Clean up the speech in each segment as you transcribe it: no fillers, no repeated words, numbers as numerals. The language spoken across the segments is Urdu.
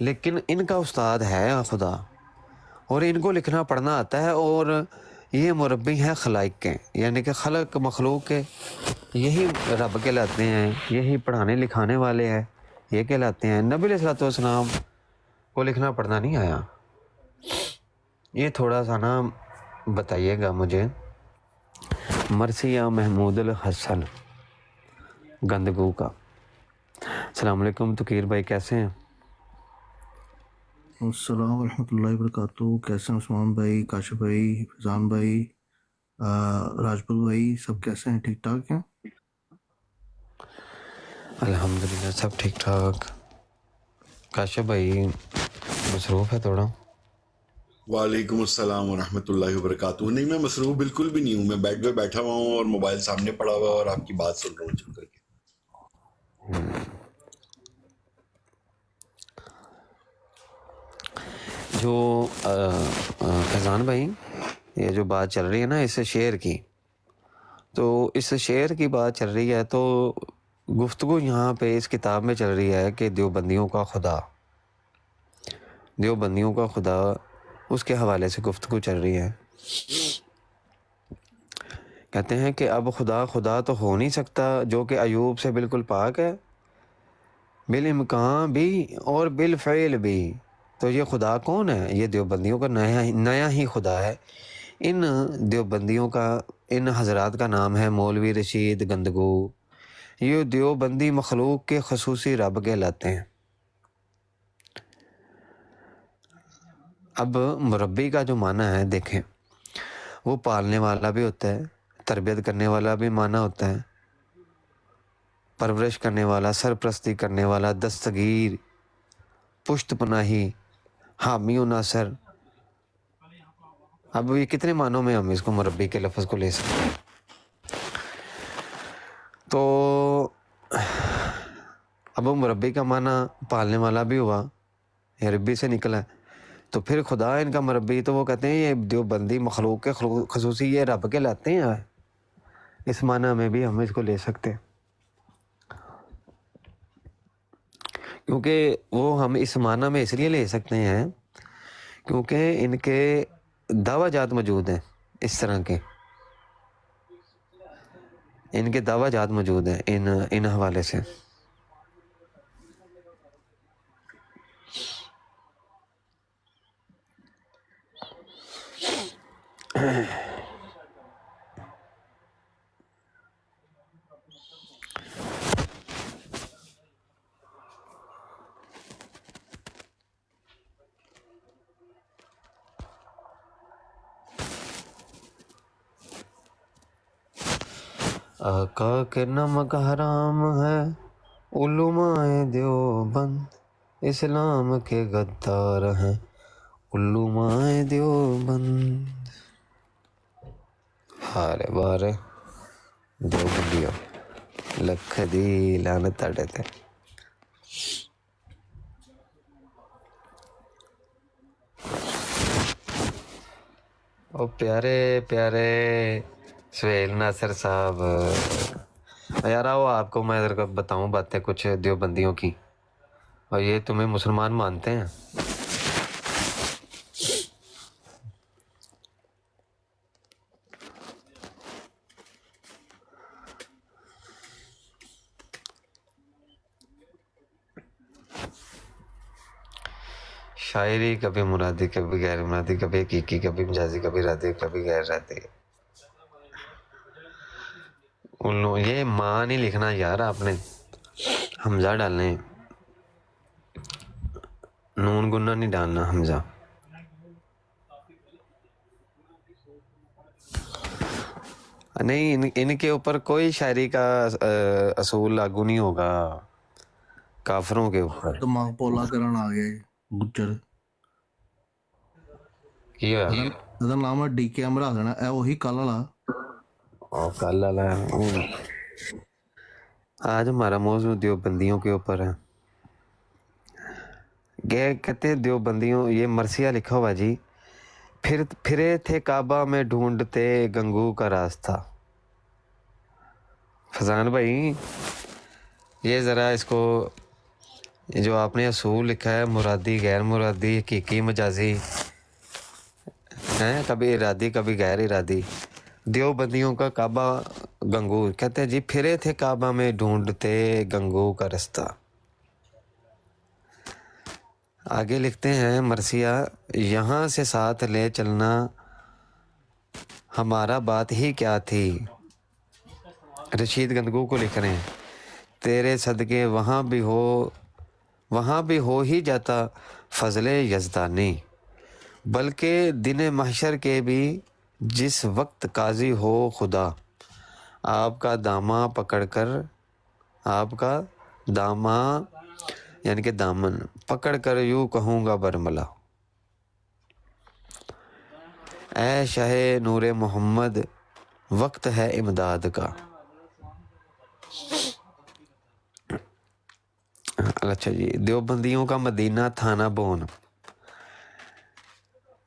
لیکن ان کا استاد ہے خدا، اور ان کو لکھنا پڑھنا آتا ہے، اور یہ مربی ہیں خلائق کے، یعنی کہ خلق مخلوق کے، یہی رب کہلاتے ہیں، یہی پڑھانے لکھانے والے ہیں، یہ کہلاتے ہیں۔ نبی علیہ الصلوۃ والسلام کو لکھنا پڑھنا نہیں آیا۔ یہ تھوڑا سا نا بتائیے گا مجھے۔ مرثیہ محمود الحسن گندگو کا، السلام علیکم تقیر بھائی، کیسے ہیں؟ السلام ورحمۃ اللہ وبرکاتہ۔ کیسے ہیں عثمان بھائی، کاشف بھائی، فیضان بھائی، راجپال بھائی، سب کیسے ہیں؟ ٹھیک ٹھاک ہیں؟ الحمدللہ سب ٹھیک ٹھاک۔ کاشف بھائی مصروف ہے تھوڑا؟ وعلیکم السلام ورحمۃ اللہ وبرکاتہ۔ نہیں، میں مصروف بالکل بھی نہیں ہوں، میں بیڈ پہ بیٹھا ہوا ہوں اور موبائل سامنے پڑا ہوا ہے اور آپ کی بات سن رہا ہوں چل کر کے۔ جو فیضان بھائی، یہ جو بات چل رہی ہے نا اس شعر کی، تو اس شعر کی بات چل رہی ہے، تو گفتگو یہاں پہ اس کتاب میں چل رہی ہے کہ دیوبندیوں کا خدا، دیوبندیوں کا خدا، اس کے حوالے سے گفتگو چل رہی ہے۔ کہتے ہیں کہ اب خدا تو ہو نہیں سکتا جو کہ ایوب سے بالکل پاک ہے، بالامکان بھی اور بالفعل بھی۔ تو یہ خدا کون ہے؟ یہ دیوبندیوں کا نیا ہی خدا ہے۔ ان دیوبندیوں کا، ان حضرات کا نام ہے مولوی رشید گندگو۔ یہ دیوبندی مخلوق کے خصوصی رب کہلاتے ہیں۔ اب مربی کا جو معنی ہے دیکھیں، وہ پالنے والا بھی ہوتا ہے، تربیت کرنے والا بھی معنی ہوتا ہے، پرورش کرنے والا، سرپرستی کرنے والا، دستگیر، پشت پناہی، حامی و ناصر۔ اب یہ کتنے معنوں میں ہم اس کو مربی کے لفظ کو لے سکتے ہیں؟ تو اب مربی کا معنی پالنے والا بھی ہوا، یہ ربی سے نکلا ہے، تو پھر خدا ان کا مربی، تو وہ کہتے ہیں یہ دیوبندی مخلوق کے خصوصی یہ رب کہلاتے ہیں۔ اس معنی میں بھی ہم اس کو لے سکتے ہیں، کیونکہ وہ ہم اس معنی میں اس لیے لے سکتے ہیں کیونکہ ان کے دعویٰ جات موجود ہیں، اس طرح کے ان کے دعویٰ جات موجود ہیں ان حوالے سے۔ آقا کے نمک حرام ہے، علماء دیوبند اسلام کے غدار ہیں، علماء دیوبند۔ ہارے بارے دیوبندیوں لکھ دی لعنت اڑے تے۔ او پیارے پیارے سہیل ناصر صاحب، یار آؤ آپ کو میں ادھر کا بتاؤں باتیں کچھ دیوبندیوں کی، اور یہ تمہیں مسلمان مانتے ہیں۔ شاعری کبھی مرادی، کبھی غیر مرادی، کبھی حقیقی، کبھی مجازی، کبھی رادی، کبھی غیر رادی۔ یہ ماں نہیں لکھنا یار، آپ نے حمزہ ڈالنے، نون گنہ نہیں ڈالنا، حمزہ۔ نہیں، ان کے اوپر کوئی شاعری کا اصول لاگو نہیں ہوگا کافروں کے اوپر۔ دماغ پولا کرن آ گئے گجر، کی ہوا؟ ਇਹਦਾ ਨਾਮ ਹੈ ਡੀਕੇ ਅਮਰਾ ਦੇਣਾ, ਇਹ ਉਹੀ ਕੱਲ ਵਾਲਾ۔ اور کل آج ہمارا موضوع دیوبندیوں کے اوپر ہے۔ کہتے ہیں دیوبندیوں، یہ مرثیہ لکھا ہوا جی، پھرے تھے کعبہ میں ڈھونڈتے گنگو کا راستہ۔ فضان بھائی یہ ذرا اس کو جو آپ نے اصول لکھا ہے مرادی غیر مرادی حقیقی مجازی ہیں، کبھی ارادی کبھی غیر ارادی. دیوبندیوں کا کعبہ گنگو کہتے ہیں جی پھرے تھے کعبہ میں ڈھونڈتے گنگو کا رستہ. آگے لکھتے ہیں مرثیہ یہاں سے ساتھ لے چلنا ہمارا بات ہی کیا تھی. رشید گنگو کو لکھ رہے ہیں تیرے صدقے وہاں بھی ہو ہی جاتا فضل یزدانی، بلکہ دن محشر کے بھی جس وقت قاضی ہو خدا، آپ کا داماں پکڑ کر آپ کا داماں یعنی کہ دامن پکڑ کر یوں کہوں گا برملا، اے شاہ نور محمد وقت ہے امداد کا. اچھا جی، دیوبندیوں کا مدینہ تھانہ بون.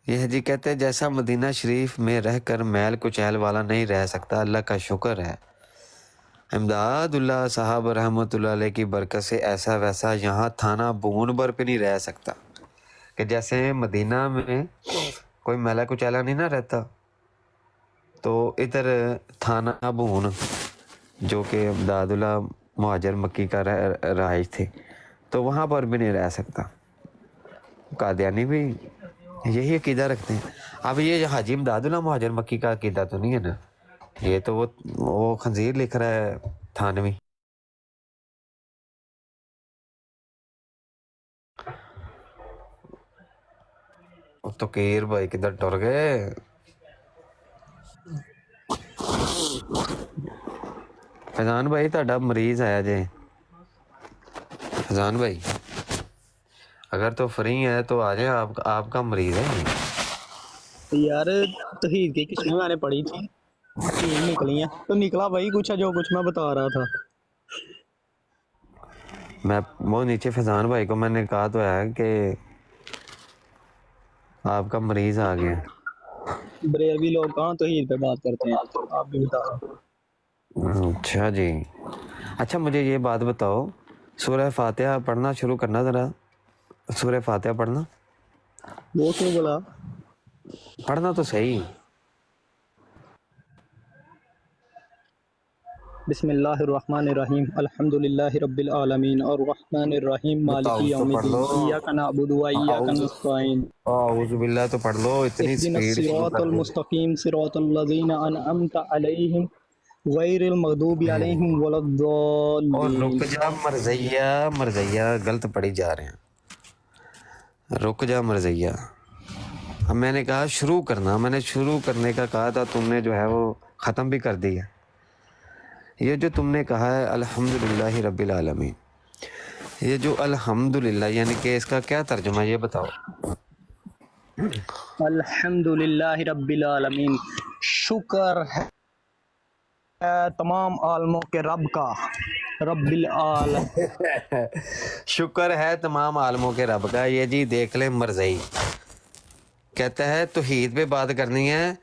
یہ جی کہتے ہیں جیسا مدینہ شریف میں رہ کر میل کچیل والا نہیں رہ سکتا، اللہ کا شکر ہے امداد اللہ صاحب رحمۃ اللہ علیہ کی برکت سے ایسا ویسا یہاں تھانہ بون پر بھی نہیں رہ سکتا. کہ جیسے مدینہ میں کوئی میلا کچیلا نہیں نہ رہتا، تو ادھر تھانہ بون جو کہ امداد اللہ مہاجر مکی کا رہائش تھے تو وہاں پر بھی نہیں رہ سکتا. قادیانی بھی یہی عقیدہ رکھتے ہیں. اب یہ حاجی امداد اللہ مہاجر مکی کا عقیدہ تو نہیں ہے نا، یہ تو وہ خنزیر لکھ رہا ہے تھانوی. تو کیر بھائی کدھر ٹر گئے؟ فیضان بھائی تہاڈا مریض آیا جے. فیضان بھائی اگر تو فری ہے تو آ جائیں، آپ کا مریض ہے. یار توحید کی قسمیں میں نے پڑھی تھی، تین نکلی ہیں تو نکلا وہی کچھ ہے جو کچھ میں بتا رہا تھا. میں وہ نیچے فیضان بھائی کو میں نے کہا تو ہے کہ آپ کا مریض آ گیا. بریلوی لوگ کہاں توحید پہ بات کرتے ہیں، آپ بھی بتا رہے. اچھا جی، اچھا مجھے یہ بات بتاؤ، سورہ فاتحہ پڑھنا شروع کرنا ذرا. سورہ فاتحہ پڑھنا وہ کیوں بولا؟ پڑھنا تو صحیح. بسم اللہ الرحمن الرحیم الحمد للہ رب العالمین الرحمن الرحیم مالک بتاؤ تو یوم پڑھ الدین لو. ایاک نعبد و ایاک نستعین اعوذ باللہ تو پڑھ لو، اتنی اہدنا سپیڈ شروع الصراط کر دو. المستقیم صراط الذین انعمت علیہم غیر المغضوب علیہم ولا اور الضالین. رک جا مرزیہ غلط پڑھی جا رہے ہیں. رک جا مرزیہ، اب میں نے کہا شروع کرنا، میں نے شروع کرنے کا کہا تھا، تم نے جو ہے وہ ختم بھی کر دیا. یہ جو تم نے کہا ہے الحمدللہ رب العالمین، یہ جو الحمدللہ یعنی کہ اس کا کیا ترجمہ یہ بتاؤ. الحمد للہ رب العالمین، شکر ہے تمام عالموں کے رب کا، رب العال. شکر ہے تمام عالموں کے رب کا. یہ جی دیکھ لیں مرزئی کہتا ہے توحید پہ بات کرنی ہے،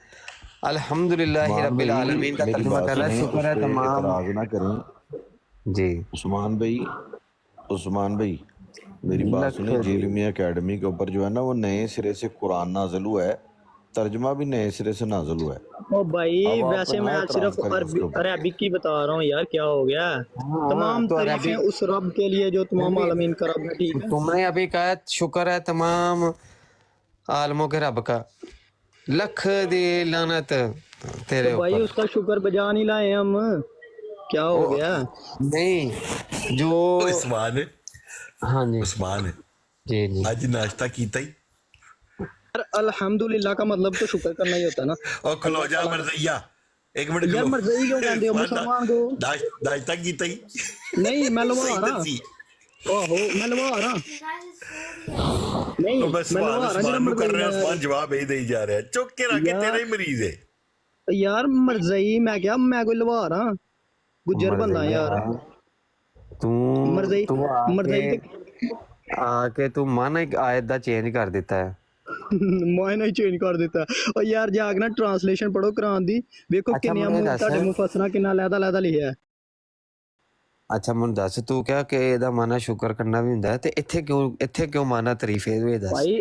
الحمدللہ رب العالمین کا میری ترجمہ بات کر رہا ہے سنیں، شکر اس ہے پہ تمام. اعتراض نہ کریں. جی عثمان بھائی میری بات لکھ سنیں. جی. جیلمی اکیڈمی کے اوپر جو ہے نا وہ نئے سرے سے قرآن نازل ہوا ہے، ترجمہ بھی نئے سرے سے نازل ہوا ہے. او بھائی اب آپ ویسے نہ میں اعتراض صرف کریں اس کے اوپر. عربک کی بتا رہا ہوں یار، کیا ہو گیا؟ ہاں تمام تو تعریفیں عربی اس رب کے لیے جو تمام عالمین کا رب ہے، ٹھیک ہے؟ تم نے ابھی کہا شکر ہے تمام عالموں کے رب کا، لکھ دی لعنت تیرے تو بھائی اوپر. اس کا شکر بجا نہیں لائے ہم، کیا ہو او گیا؟ نہیں جو عثمان ہے، ہاں جی عثمان ہے، جی جی آج ناشتہ کیتا ہی یار الحمدللہ کا مطلب تو شکر کرنا ہی ہوتا ہے نا. اور کھلو اللہ جا تعالیٰ کا. مرزیا، ایک منٹ یار کھلو. مرزائی کیوں کہتے ہو عثمان مسلمان کو؟ ناشتہ کیتا ہی نہیں میں صحیح لوا رہا، دسی. آہو میں لوا رہا، نہیں اور میں میں سوال لوا رہا جڑا عثمان نو کر مرزائی رہا، میں. عثمان جواب ہی دے جا رہا ہے. چک کے رکھ کے تیرا ہی مریض ہے. یار مرزائی میں کیا، میں کوئی لوا رہا گجر بندہ یار. مرزائی تو مرزائی آ کے تو من ایک آیت دا چینج کر دیتا ہے. مائنا ہی چینج کر دیتا ہے. اور یار جا کے نا ٹرانسلیشن پڑھو قرآن دی، ویکھو اچھا کنیا مجھے دس تہاڈے مفسراں کنا علیحدہ علیحدہ لکھیا ہے. ਅੱਛਾ ਮੈਨੂੰ ਦੱਸ ਤੂੰ ਕਿਹਾ ਕਿ ਇਹਦਾ ਮਾਨਾ ਸ਼ੁਕਰ ਕਰਨਾ ਵੀ ਹੁੰਦਾ ਹੈ ਤੇ ਇੱਥੇ ਕਿਉਂ ਮਾਨਾ ਤਾਰੀਫ ਹੈ ਇਹ ਦੱਸ। ਭਾਈ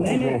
ਨਹੀਂ ਨਹੀਂ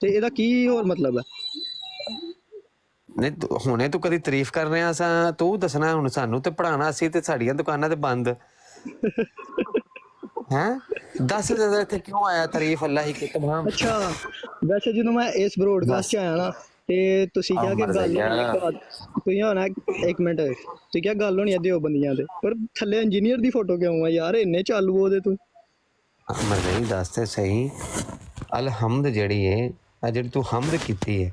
ਤੇ ਇਹਦਾ ਕੀ ਹੋਰ ਮਤਲਬ ਹੈ? ਨਹੀਂ ਹੁਣੇ ਤੂੰ ਕਦੀ ਤਾਰੀਫ ਕਰ ਰਿਹਾ ਸਾਂ, ਤੂੰ ਦੱਸਣਾ ਹੁਣ ਸਾਨੂੰ ਤੇ ਪੜਾਉਣਾ ਸੀ ਤੇ ਸਾਡੀਆਂ ਦੁਕਾਨਾਂ ਤੇ ਬੰਦ ਹੈ। ਦੱਸ ਜਰਾ ਇੱਥੇ ਕਿਉਂ ਆਇਆ ਤਾਰੀਫ ਅੱਲਾ ਹੀ ਕੀ ਤਮਾਮ। ਅੱਛਾ ਵੈਸੇ ਜਦੋਂ ਮੈਂ ਇਸ ਬ੍ਰੋਡਕਾਸਟ 'ਚ ਆਇਆ ਨਾ ਤੇ ਤੁਸੀਂ ਕਿਹਾ ਕਿ ਗੱਲ ਹੋਣੀ ਤੁਸੀਂ ਹੋਣਾ ਇੱਕ ਮਿੰਟ, ਤੁਸੀਂ ਕਿਹਾ ਗੱਲ ਹੋਣੀ ਆ ਦਿਓਬੰਦੀਆਂ ਤੇ, ਪਰ ਥੱਲੇ ਇੰਜੀਨੀਅਰ ਦੀ ਫੋਟੋ ਕਿਉਂ ਆ ਯਾਰ? ਇੰਨੇ ਚਾਲੂ ਉਹਦੇ ਤੂੰ। ਮਰ ਨਹੀਂ ਦੱਸ ਤੇ ਸਹੀ। ਅਲਹਮਦ ਜਿਹੜੀ ਹੈ ਆ ਜਿਹੜੀ ਤੂੰ ਹਮਦ ਕੀਤੀ ਹੈ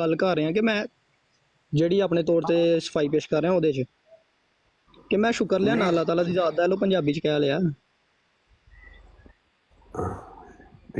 ਗੱਲ ਕਰ ਰਿਹਾ ਕਿ ਮੈਂ ਜਿਹੜੀ ਆਪਣੇ ਤੌਰ ਤੇ ਸਫਾਈ ਪੇਸ਼ ਕਰ ਰਿਹਾ ਉਹਦੇ 'ਚ ਕਿ ਮੈਂ ਸ਼ੁਕਰ ਲਿਆ ਨਾ ਅੱਲਾਹ ਤਾਲਾ ਦੀ ਜ਼ਾਤ ਦਾ। ਲੋ ਪੰਜਾਬੀ 'ਚ ਕਹਿ ਲਿਆ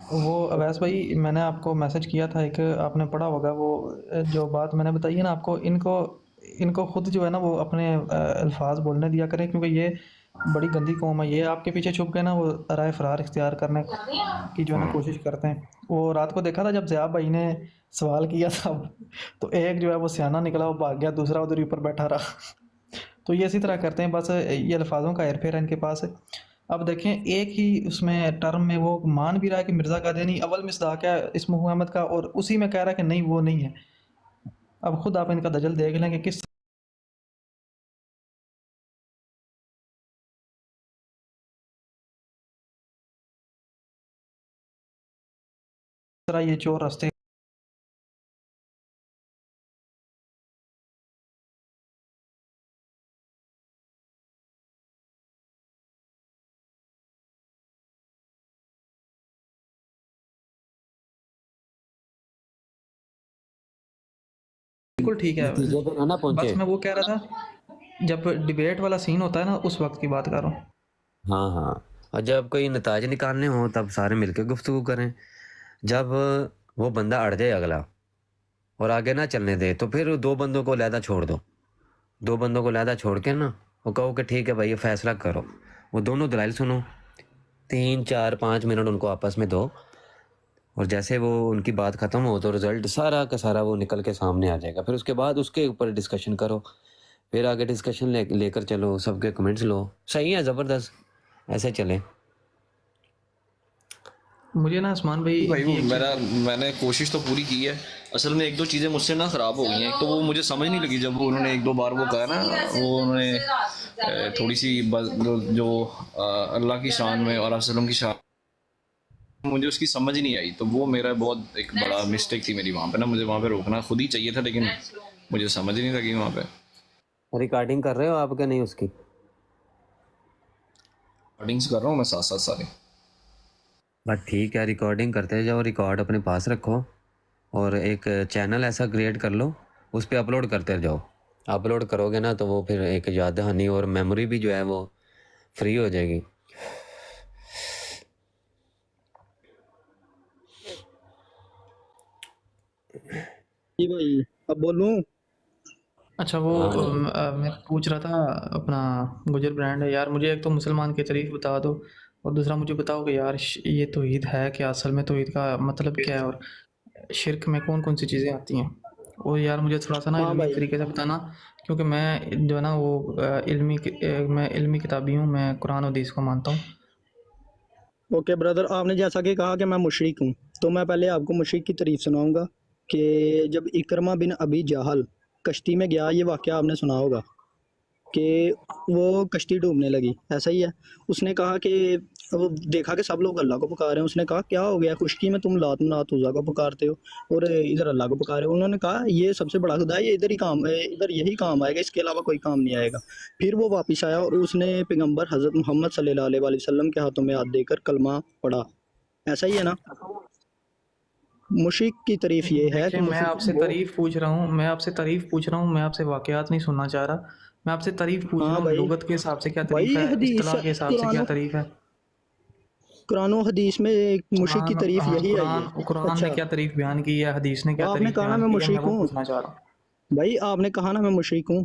وہ اویس بھائی میں نے آپ کو میسج کیا تھا ایک، آپ نے پڑھا ہوگا وہ جو بات میں نے بتائی ہے نا آپ کو، ان کو خود جو ہے نا وہ اپنے الفاظ بولنے دیا کریں، کیونکہ یہ بڑی گندی قوم ہے، یہ آپ کے پیچھے چھپ کے نا وہ رائے فرار اختیار کرنے کی جو ہے نا کوشش کرتے ہیں۔ وہ رات کو دیکھا تھا جب ضیاء بھائی نے سوال کیا تھا تو ایک جو ہے وہ سیانہ نکلا، وہ بھاگ گیا، دوسرا ادھر ہی اوپر بیٹھا رہا۔ تو یہ اسی طرح کرتے ہیں، بس یہ الفاظوں کا ہیر پھیر ہے ان کے پاس۔ اب دیکھیں ایک ہی اس میں ٹرم میں وہ مان بھی رہا ہے کہ مرزا قادیانی اول مصداق ہے اسم محمد کا، اور اسی میں کہہ رہا ہے کہ نہیں وہ نہیں ہے۔ اب خود آپ ان کا دجل دیکھ لیں کہ کس طرح یہ چور رستے بالکل ٹھیک ہے۔ نتیجے پہ نہ پہنچے۔ بس میں وہ کہہ رہا تھا جب ڈیبیٹ والا سین ہوتا ہے نا اس وقت کی بات کر رہا ہوں۔ ہاں ہاں، اور جب کوئی نتائج نکالنے ہوں تب سارے مل کے گفتگو کریں۔ جب وہ بندہ اڑ جائے اگلا اور آگے نہ چلنے دے تو پھر 2 بندوں کو علیحدہ چھوڑ دو، 2 بندوں کو علیحدہ چھوڑ کے نا وہ کہو کہ ٹھیک ہے بھائی یہ فیصلہ کرو، وہ دونوں دلائل سنو، 3 4 5 منٹ ان کو آپس میں دو، اور جیسے وہ ان کی بات ختم ہو تو رزلٹ سارا کا سارا وہ نکل کے سامنے آ جائے گا۔ پھر اس کے بعد اس کے اوپر ڈسکشن کرو، پھر آگے ڈسکشن لے کر چلو، سب کے کمنٹس لو، صحیح ہے، زبردست، ایسے چلیں۔ مجھے نا عثمان بھائی میں نے کوشش تو پوری کی ہے، اصل میں 1 2 چیزیں مجھ سے نا خراب ہو گئی ہیں۔ ایک تو وہ مجھے سمجھ نہیں لگی جب انہوں نے 1 2 بار وہ کہا نا، وہ انہوں نے تھوڑی سی جو اللہ کی شان میں اور وسلم کی شان، مجھے اس کی سمجھ نہیں آئی، تو وہ میرا بہت ایک بڑا مسٹیک تھی میری وہاں پہ نا، مجھے وہاں پہ روکنا خود ہی چاہیے تھا، لیکن مجھے سمجھ نہیں لگی وہاں پہ۔ ریکارڈنگ کر رہے ہو آپ کے نہیں اس کی؟ ریکارڈنگس کر رہا ہوں میں ساتھ ساتھ سارے۔ بس ٹھیک ہے، ریکارڈنگ کرتے جاؤ، ریکارڈ اپنے پاس رکھو، اور ایک چینل ایسا کریٹ کر لو، اس پہ اپلوڈ کرتے جاؤ۔ اپلوڈ کرو گے نا تو وہ پھر ایک یاد دہانی اور میموری بھی جو ہے وہ فری ہو جائے گی۔ جی بھائی اب بولوں؟ اچھا وہ میں پوچھ رہا تھا اپنا گجر برانڈ ہے یار، مجھے ایک تو مسلمان کی تعریف بتا دو، اور دوسرا مجھے بتاؤ کہ یار یہ توحید ہے کہ اصل میں توحید کا مطلب کیا ہے، اور شرک میں کون کون سی چیزیں آتی ہیں، اور یار مجھے تھوڑا سا نا ہاں علمی بھائی، طریقے سے بتانا، کیونکہ میں جو ہے نا وہ میں علمی کتابی ہوں، میں قرآن و حدیث کو مانتا ہوں۔ اوکے بردر، آپ نے جیسا کہ کہا کہ میں مشرک ہوں، تو میں پہلے آپ کو مشرک کی تعریف سناؤں گا کہ جب اکرمہ بن ابی جہل کشتی میں گیا، یہ واقعہ آپ نے سنا ہوگا کہ وہ کشتی ڈوبنے لگی، ایسا ہی ہے۔ اس نے کہا کہ وہ دیکھا کہ سب لوگ اللہ کو پکار رہے ہیں، اس نے کہا کیا ہو گیا خشکی میں تم لات منات عزیٰ کو پکارتے ہو اور ادھر اللہ کو پکارے ہو؟ انہوں نے کہا یہ سب سے بڑا خدا ہے، یہ ادھر ہی کام ہے، ادھر یہی کام آئے گا، اس کے علاوہ کوئی کام نہیں آئے گا۔ پھر وہ واپس آیا اور اس نے پیغمبر حضرت محمد صلی اللہ علیہ وسلم کے ہاتھوں میں ہاتھ دے کر کلمہ پڑھا، ایسا ہی ہے نا؟ مشرک کی تعریف یہ ہے کہ دیکھیں میں آپ سے وہ، تعریف پوچھ رہا ہوں، میں آپ سے واقعات نہیں سننا چاہ رہا، میں آپ سے تعریف پوچھ رہا ہاں ہوں، بھائی، لغت کے حساب سے کیا تعریف بھائی ہے، حدیث اصطلاح کے حساب سے کیا تعریف ہے؟ قرآن و حدیث میں مشرک کی تعریف یہی ہے یہ۔ قرآن نے اچھا، کیا تعریف بیان کی ہے، حدیث نے کیا آپ نے تعریف کہا نا بیان میں کی ہے، میں مشرک وہ ہوں، پوچھنا چاہ رہا ہوں۔ بھائی آپ نے کہا نا میں مشرک ہوں،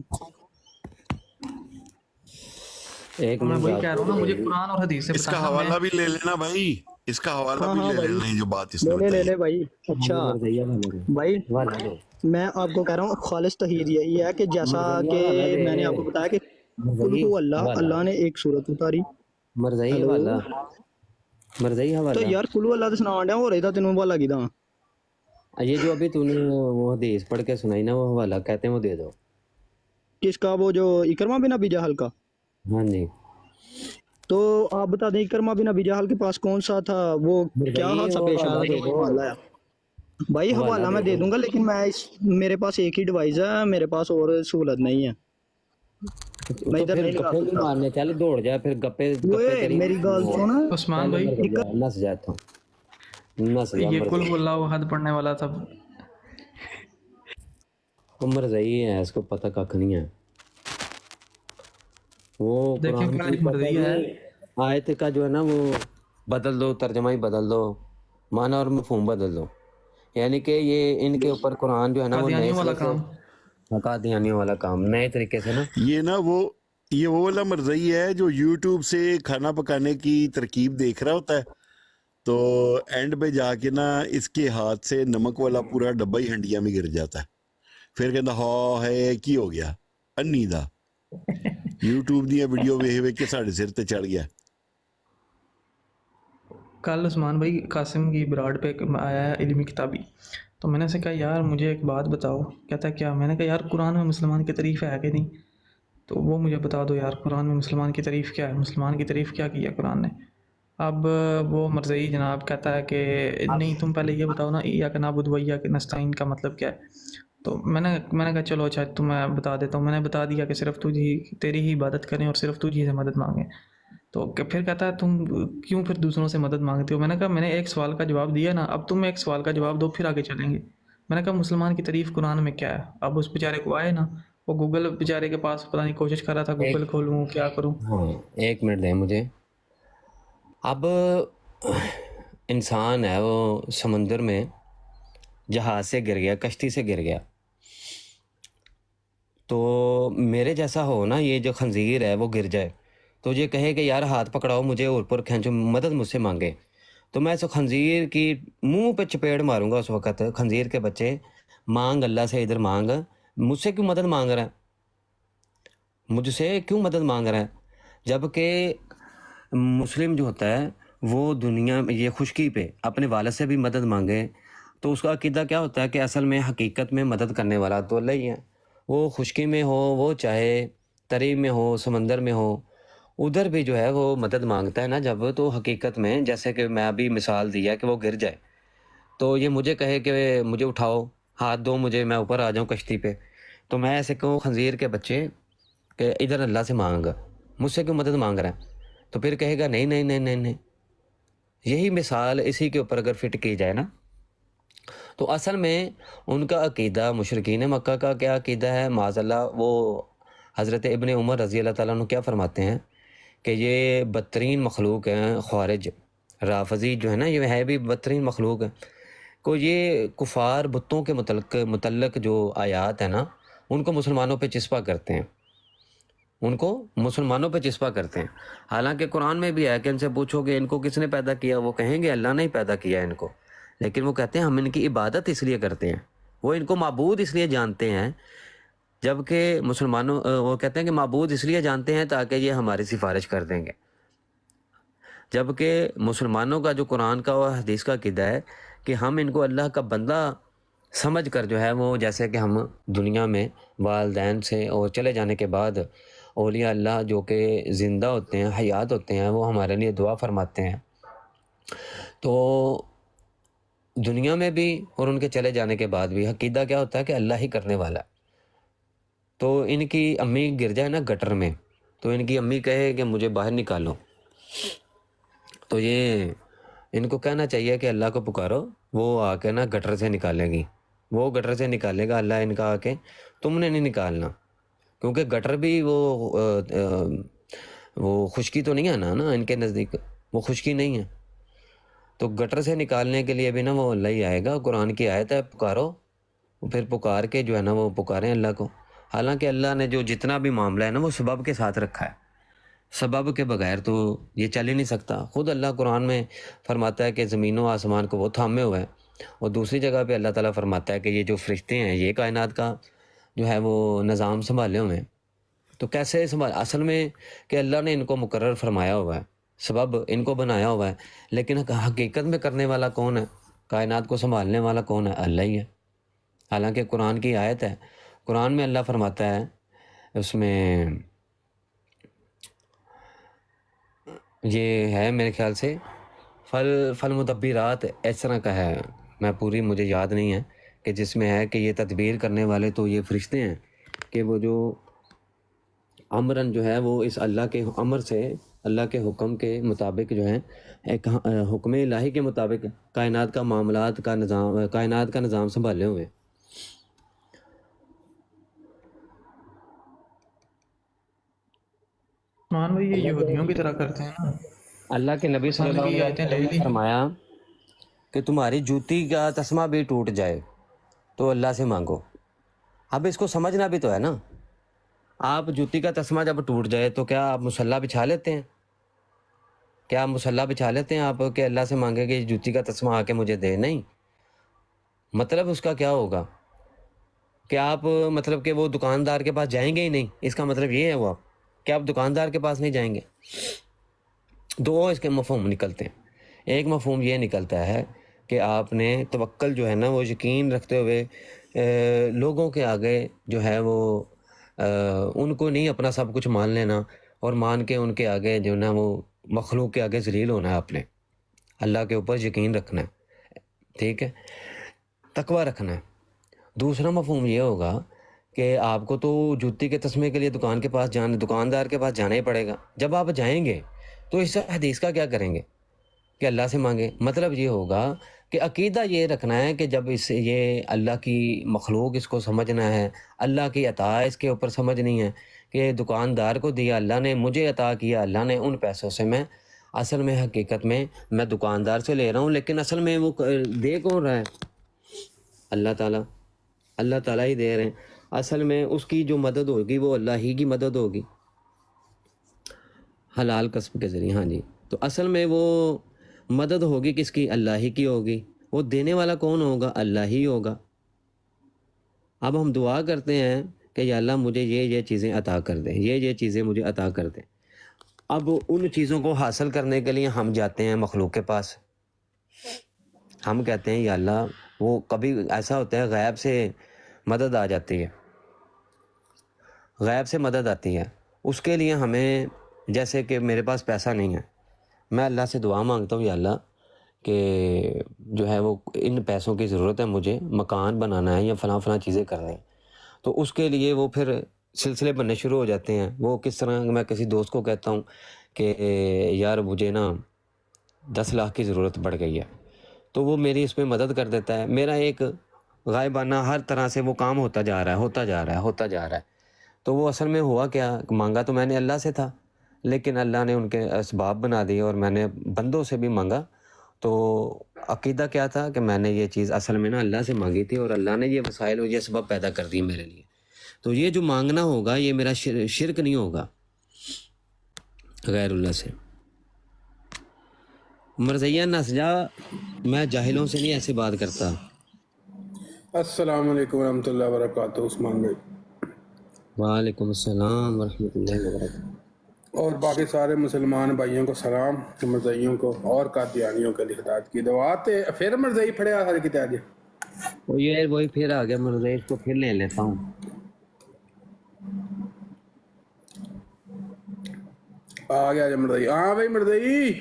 ایک تو میں منٹ وہی بات کہہ رہا ہوں نا، مجھے قرآن اور حدیث سے اس کا بتانا۔ میں حوالہ بھی لے لینا بھائی، اس کا حوالہ ہاں بھی ہاں لے بھائی، لینا، یہ جو بات اس نے لے بتائی لے ہے۔ بھائی۔ اچھا مرضیہ والا دو، بھائی، والا دو، میں آپ کو کہہ رہا ہوں خالص توحید یہی ہے کہ جیسا مرضیہ کہ والا دے، میں نے آپ کو بتایا کہ قل مرضی ہو اللہ، والا، اللہ نے ایک صورت اتاری۔ مرضی ہیلو، والا، مرضی تو والا۔ یار قل ہو اللہ تو سنا ڈیا، ہو رہی تھا تینوں والا کی دا؟ یہ جو ابھی تو نے وہ حدیث پڑھ کے سنائی نا، وہ حوالہ کہتے ہیں وہ دے دو۔ کس کا؟ وہ جو اکرمہ بن ابی جہل کا؟ ہاں جی، تو آپ بتا دیں اکرمہ بن ابی جہل کے پاس کون سا تھا، وہ کیا مرضی حادثہ وہ پیش آیا حوالہ تھا دے جو دو، معاملہ ہے؟ بھائی حوالہ حوالہ میں دے دے دو۔ دوں گا، لیکن میرے پاس ایک ہی ڈیوائس ہے، میرے پاس اور سہولت نہیں ہے، میں تو ادھر پھر نہیں لگا گپے نہیں سکتا۔ مارنے، چل دوڑ جا، پھر گپے گپے اوئے تیری میری گل سن، عثمان پہلے بھائی، مر جا، نس جا تو، نس جا، یہ مر کل جا، ہو اللہ احد پڑھنے والا تھا، عمر صحیح ہے، اس کو پتہ کک نہیں ہے، وہ دیکھیں قرآن کیا کی پتہ مرضی ہے۔ نہیں، آیت کا جو ہے نا وہ بدل دو، ترجمہ ہی بدل دو، معنی اور مفہوم بدل دو، یعنی کہ یہ ان کے اوپر قرآن جو ہے نا وہ نئے قادیانیوں والا سرے کام. سے قادیانیوں والا کام نئے طریقے سے نا. یہ نا یہ وہ والا مرزئی ہے جو یوٹیوب سے کھانا پکانے کی ترکیب دیکھ رہا ہوتا ہے، تو اینڈ پہ جا کے نا اس کے ہاتھ سے نمک والا پورا ڈبہ ہی ہنڈیا میں گر جاتا ہے، پھر کہتا ہاں ہے کی ہو گیا انی دا یوٹیوب دیا ویڈیو ویکھ کے ساڑھے سر تے چڑھ گیا. کل عثمان بھائی قاسم کی براڈ پہ آیا ہے علمی کتابی، تو میں نے اسے کہا یار مجھے ایک بات بتاؤ. کہتا ہے کیا؟ میں نے کہا یار قرآن میں مسلمان کی تعریف ہے کہ نہیں؟ تو وہ مجھے بتا دو یار قرآن میں مسلمان کی تعریف کیا ہے، مسلمان کی تعریف کیا کی ہے قرآن نے. اب وہ مرزئی جناب کہتا ہے کہ نہیں تم پہلے یہ بتاؤ نا ایاک نعبد و ایاک نستعین کا مطلب کیا ہے. تو میں نے کہا چلو اچھا تمہیں بتا دیتا ہوں. میں نے بتا دیا کہ صرف تیری ہی عبادت کریں اور صرف تجھ ہی سے مدد مانگیں. تو پھر کہتا ہے تم کیوں پھر دوسروں سے مدد مانگتے ہو؟ میں نے کہا میں نے ایک سوال کا جواب دیا نا، اب تم ایک سوال کا جواب دو پھر آگے چلیں گے. میں نے کہا مسلمان کی تعریف قرآن میں کیا ہے؟ اب اس بیچارے کو آئے نا، وہ گوگل بیچارے کے پاس پتہ نہیں کوشش کر رہا تھا گوگل کھولوں کیا کروں. ہاں 1 منٹ دیں مجھے. اب انسان ہے وہ سمندر میں جہاز سے گر گیا، کشتی سے گر گیا، تو میرے جیسا ہو نا یہ جو خنزیر ہے وہ گر جائے تو یہ کہے کہ یار ہاتھ پکڑاؤ مجھے اوپر کھینچو، مدد مجھ سے مانگے، تو میں اس خنزیر کی منہ پہ چپیڑ ماروں گا اس وقت. خنزیر کے بچے مانگ اللہ سے، ادھر مانگ، مجھ سے کیوں مدد مانگ رہا ہے، مجھ سے کیوں مدد مانگ رہا ہے؟ جب کہ مسلم جو ہوتا ہے وہ دنیا میں یہ خشکی پہ اپنے والد سے بھی مدد مانگے تو اس کا عقیدہ کیا ہوتا ہے کہ اصل میں حقیقت میں مدد کرنے والا تو اللہ ہی ہے. وہ خشکی میں ہو، وہ چاہے تری میں ہو، سمندر میں ہو، ادھر بھی جو ہے وہ مدد مانگتا ہے نا جب، تو حقیقت میں جیسے کہ میں ابھی مثال دیا کہ وہ گر جائے تو یہ مجھے کہے کہ مجھے اٹھاؤ، ہاتھ دو مجھے، میں اوپر آ جاؤں کشتی پہ، تو میں ایسے کہوں خنزیر کے بچے کہ ادھر اللہ سے مانگ، مجھ سے کیوں مدد مانگ رہا ہے؟ تو پھر کہے گا نہیں نہیں نہیں نہیں نہیں. یہی مثال اسی کے اوپر اگر فٹ کی جائے نا تو اصل میں ان کا عقیدہ مشرکین مکہ کا کیا عقیدہ ہے معاذ اللہ. وہ حضرت ابن عمر رضی اللہ تعالیٰ عنہ کیا فرماتے ہیں کہ یہ بدترین مخلوق ہیں خوارج رافضی جو ہے نا، یہ ہے بھی بدترین مخلوق ہے. کو یہ کفار بتوں کے متعلق جو آیات ہیں نا ان کو مسلمانوں پہ چسپا کرتے ہیں، ان کو مسلمانوں پہ چسپا کرتے ہیں. حالانکہ قرآن میں بھی ہے کہ ان سے پوچھو کہ ان کو کس نے پیدا کیا، وہ کہیں گے اللہ نے ہی پیدا کیا ان کو، لیکن وہ کہتے ہیں ہم ان کی عبادت اس لیے کرتے ہیں، وہ ان کو معبود اس لیے جانتے ہیں. جبکہ مسلمانوں وہ کہتے ہیں کہ معبود اس لیے جانتے ہیں تاکہ یہ ہماری سفارش کر دیں گے. جبکہ مسلمانوں کا جو قرآن کا اور حدیث کا عقیدہ ہے کہ ہم ان کو اللہ کا بندہ سمجھ کر جو ہے وہ جیسے کہ ہم دنیا میں والدین سے اور چلے جانے کے بعد اولیاء اللہ جو کہ زندہ ہوتے ہیں، حیات ہوتے ہیں، وہ ہمارے لیے دعا فرماتے ہیں، تو دنیا میں بھی اور ان کے چلے جانے کے بعد بھی عقیدہ کیا ہوتا ہے کہ اللہ ہی کرنے والا ہے. تو ان کی امی گر جائے نا گٹر میں تو ان کی امی کہے کہ مجھے باہر نکالو، تو یہ ان کو کہنا چاہیے کہ اللہ کو پکارو، وہ آ کے نا گٹر سے نکالے گی، وہ گٹر سے نکالے گا اللہ، ان کا آ کے تم نے نہیں نکالنا، کیونکہ گٹر بھی وہ خشکی تو نہیں ہے نا ان کے نزدیک، وہ خشکی نہیں ہے. تو گٹر سے نکالنے کے لیے بھی نا وہ اللہ ہی آئے گا. قرآن کی آیت ہے پکارو، پھر پکار کے جو ہے نا وہ پکاریں اللہ کو. حالانکہ اللہ نے جو جتنا بھی معاملہ ہے نا وہ سبب کے ساتھ رکھا ہے، سبب کے بغیر تو یہ چل ہی نہیں سکتا. خود اللہ قرآن میں فرماتا ہے کہ زمین و آسمان کو وہ تھامے ہوئے ہیں، اور دوسری جگہ پہ اللہ تعالیٰ فرماتا ہے کہ یہ جو فرشتے ہیں یہ کائنات کا جو ہے وہ نظام سنبھالے ہوئے ہیں. تو کیسے اصل میں کہ اللہ نے ان کو مقرر فرمایا ہوا ہے، سبب ان کو بنایا ہوا ہے، لیکن حقیقت میں کرنے والا کون ہے، کائنات کو سنبھالنے والا کون ہے؟ اللہ ہی ہے. حالانکہ قرآن کی آیت ہے، قرآن میں اللہ فرماتا ہے اس میں یہ ہے میرے خیال سے فل مدبرات اس طرح کا ہے، میں پوری مجھے یاد نہیں ہے، کہ جس میں ہے کہ یہ تدبیر کرنے والے تو یہ فرشتے ہیں کہ وہ جو امراً جو ہے وہ اس اللہ کے امر سے، اللہ کے حکم کے مطابق جو ہے ایک حکم الہی کے مطابق کائنات کا معاملات کا نظام، کائنات کا نظام سنبھالے ہوئے. مان بھائی یہ یہودیوں کی طرح کرتے ہیں نا. اللہ کے نبی صلی اللہ علیہ وسلم نے فرمایا کہ تمہاری جوتی کا تسمہ بھی ٹوٹ جائے تو اللہ سے مانگو. اب اس کو سمجھنا بھی تو ہے نا. آپ جوتی کا تسمہ جب ٹوٹ جائے تو کیا آپ مصلی بچھا لیتے ہیں؟ کیا آپ مصلی بچھا لیتے ہیں آپ کہ اللہ سے مانگے کہ جوتی کا تسمہ آ کے مجھے دے؟ نہیں. مطلب اس کا کیا ہوگا کہ آپ مطلب کہ وہ دکاندار کے پاس جائیں گے ہی نہیں. اس کا مطلب یہ ہے وہ آپ کہ آپ دکاندار کے پاس نہیں جائیں گے. دو اس کے مفہوم نکلتے ہیں. ایک مفہوم یہ نکلتا ہے کہ آپ نے توکل جو ہے نا وہ یقین رکھتے ہوئے لوگوں کے آگے جو ہے وہ ان کو نہیں اپنا سب کچھ مان لینا اور مان کے ان کے آگے جو ہے نا وہ مخلوق کے آگے ذلیل ہونا ہے. آپ نے اللہ کے اوپر یقین رکھنا ہے, ٹھیک ہے, تقوی رکھنا ہے. دوسرا مفہوم یہ ہوگا کہ آپ کو تو جوتی کے تسمے کے لیے دکاندار کے پاس جانا ہی پڑے گا. جب آپ جائیں گے تو اس حدیث کا کیا کریں گے کہ اللہ سے مانگے. مطلب یہ ہوگا کہ عقیدہ یہ رکھنا ہے کہ جب یہ اللہ کی مخلوق اس کو سمجھنا ہے, اللہ کی عطا اس کے اوپر سمجھنی ہے کہ دکاندار کو دیا اللہ نے, مجھے عطا کیا اللہ نے, ان پیسوں سے میں اصل میں حقیقت میں دکاندار سے لے رہا ہوں, لیکن اصل میں وہ دے کون رہا ہے؟ اللہ تعالیٰ ہی دے رہے ہیں. اصل میں اس کی جو مدد ہوگی وہ اللہ ہی کی مدد ہوگی حلال کسب کے ذریعے. ہاں جی, تو اصل میں وہ مدد ہوگی کس کی؟ اللہ ہی کی ہوگی. وہ دینے والا کون ہوگا؟ اللہ ہی ہوگا. اب ہم دعا کرتے ہیں کہ یا اللہ مجھے یہ چیزیں عطا کر دیں, یہ چیزیں مجھے عطا کر دیں. اب ان چیزوں کو حاصل کرنے کے لیے ہم جاتے ہیں مخلوق کے پاس. ہم کہتے ہیں یا اللہ, وہ کبھی ایسا ہوتا ہے غیب سے مدد آ جاتی ہے, غیب سے مدد آتی ہے. اس کے لیے ہمیں, جیسے کہ میرے پاس پیسہ نہیں ہے, میں اللہ سے دعا مانگتا ہوں یا اللہ کہ جو ہے وہ ان پیسوں کی ضرورت ہے, مجھے مکان بنانا ہے یا فلاں چیزیں کرنی ہیں. تو اس کے لیے وہ پھر سلسلے بننے شروع ہو جاتے ہیں. وہ کس طرح, میں کسی دوست کو کہتا ہوں کہ یار مجھے نا 10 لاکھ کی ضرورت پڑ گئی ہے, تو وہ میری اس میں مدد کر دیتا ہے. میرا ایک غائبانہ ہر طرح سے وہ کام ہوتا جا رہا ہے. تو وہ اصل میں ہوا کیا, مانگا تو میں نے اللہ سے تھا, لیکن اللہ نے ان کے اسباب بنا دیے اور میں نے بندوں سے بھی مانگا. تو عقیدہ کیا تھا کہ میں نے یہ چیز اصل میں نا اللہ سے مانگی تھی اور اللہ نے یہ وسائل اور یہ سبب پیدا کر دی میرے لیے. تو یہ جو مانگنا ہوگا یہ میرا شرک نہیں ہوگا غیر اللہ سے. مرزیہ نسجا, میں جاہلوں سے نہیں ایسے بات کرتا. السلام علیکم ورحمۃ اللہ وبرکاتہ عثمان بھائی. وعلیکم السلام ورحمۃ اللہ وبرکاتہ. اور باقی سارے مسلمان بھائیوں کو سلام, مرزائیوں کو اور قادیانیوں کے لیے ہدایت کی دعا. پھر مرزائی پڑھے آ سارے کتے آج وہی پھر آ گیا مرزائی, اس کو پھر لے لیتا ہوں. آ گیا مرزائی. ہاں بھائی مرزائی,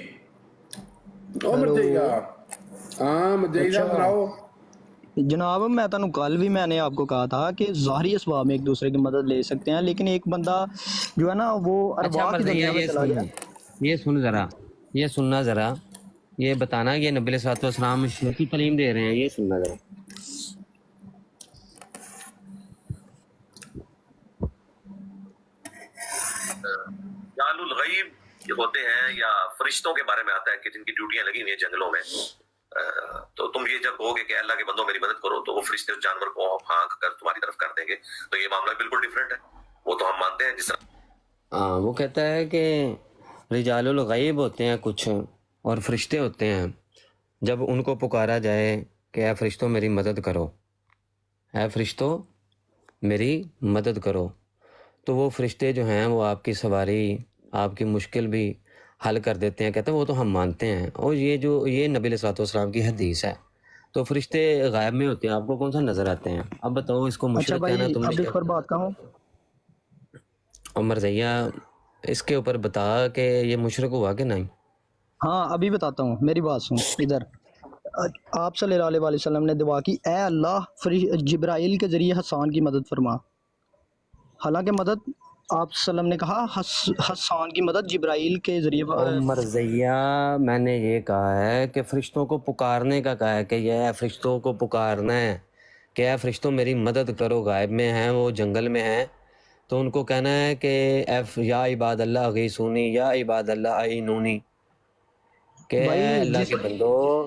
او مرزائی کا, ہاں مرزائی صاحب سناؤ. جناب میں تانوں کل بھی میں نے آپ کو کہا تھا کہ ظاہری اسباب میں ایک دوسرے کی مدد لے سکتے ہیں, لیکن ایک بندہ جو ہے نا وہ ارواح کی دنیا میں چلا گیا. یہ سننا ذرا, یہ بتانا کہ نبی صلی اللہ علیہ وسلم شرک کی تعلیم دے رہے ہیں. یہ سننا ذرا. جعل الغیب ہوتے ہیں یا فرشتوں کے بارے میں آتا ہے کہ جن کی ڈیوٹیاں لگی ہوئی ہیں جنگلوں میں, تو تم یہ جب کہو گے کہ اللہ کے بندوں میری مدد کرو تو وہ فرشتے اس جانور کو ہانک کر تمہاری طرف کر دیں گے, تو یہ معاملہ بالکل ڈیفرنٹ ہے. وہ تو ہم مانتے ہیں جس طرح وہ کہتا ہے کہ رجال الغیب ہوتے ہیں کچھ اور فرشتے ہوتے ہیں, جب ان کو پکارا جائے کہ اے فرشتوں میری مدد کرو, اے فرشتوں میری مدد کرو, تو وہ فرشتے جو ہیں وہ آپ کی سواری, آپ کی مشکل بھی حل کر دیتے ہیں. کہتے ہیں وہ تو ہم مانتے ہیں. اور یہ نبی علیہ الصلوۃ والسلام کی حدیث ہے. تو فرشتے غائب میں ہوتے ہیں, آپ کو کون سا نظر آتے ہیں؟ اب بتاؤ اس کو مشرک کہنا تم نے. اب ایک اور بات کہوں, عمر زیہ اس کے اوپر بتا کہ یہ مشرک ہوا کہ نہیں. ہاں ابھی بتاتا ہوں, میری بات سن. ادھر آپ صلی اللہ علیہ وسلم نے دعا کی, اے اللہ جبرائیل کے ذریعے حسان کی مدد فرما. حالانکہ مدد آپ صلی اللہ علیہ وسلم نے کہا حسان کی مدد جبرائیل کے ذریعے. عمر زیہ میں نے یہ کہا ہے کہ فرشتوں کو پکارنے کا کہا ہے کہ یہ فرشتوں کو پکارنا ہے کہ اے فرشتوں میری مدد کرو. غائب میں ہیں, وہ جنگل میں ہیں, تو ان کو کہنا ہے کہ یا عباد اللہ غیثونی, یا عباد اللہ عینونی, کہ اے اللہ کے بندو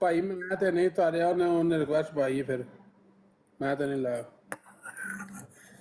ਭਾਈ ਮੈਂ ਤੇ ਨਹੀਂ ਤਾਰਿਆ, ਉਹਨੇ ਰਿਕੁਐਸਟ ਪਾਈ ਫਿਰ ਮੈਂ ਤਾਂ ਨਹੀਂ ਲਾਇਆ।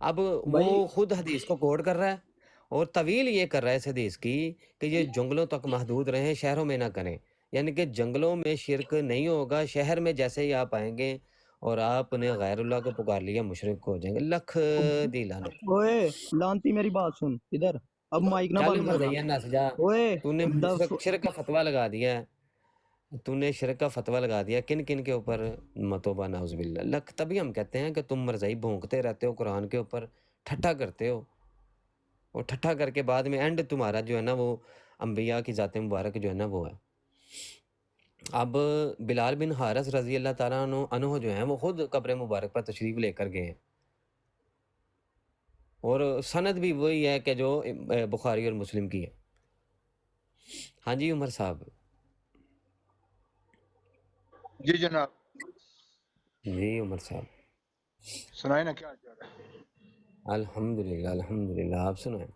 اب بھائی وہ خود حدیث کو کوٹ کر رہا ہے اور طویل یہ کر رہا ہے اس حدیث کی کہ یہ جنگلوں تک محدود رہیں، شہروں میں نہ کریں، یعنی کہ جنگلوں میں شرک نہیں ہوگا، شہر میں جیسے ہی آپ آئیں گے اور آپ نے غیر اللہ کو پکار لیا مشرک ہو جائیں گے. لکھ دی لعنت. اوئے لانتی میری بات سن ادھر، اب مائک نہ چل بند کرنا. مرزیا نس جا. اوئے تو نے دس شرک کا فتویٰ لگا دیا ہے، تو نے شرک کا فتویٰ لگا دیا کن کن کے اوپر؟ متوبہ نعوذ باللہ. لکھ. تبھی ہم کہتے ہیں کہ تم مرزائی بھونکتے رہتے ہو قرآن کے اوپر، ٹھٹھا کرتے ہو، اور ٹھٹھا کر کے بعد میں اینڈ تمہارا جو ہے نا وہ انبیاء کی ذات مبارک جو ہے نا وہ ہے. اب بلال بن حارث رضی اللہ تعالیٰ عنہ جو ہیں وہ خود قبر مبارک پر تشریف لے کر گئے ہیں، اور سند بھی وہی ہے کہ جو بخاری اور مسلم کی ہے. ہاں جی عمر صاحب. جی جناب، جی عمر صاحب. سنائے نا کیا چل رہا ہے؟ الحمدللہ الحمدللہ. آپ سنائیں.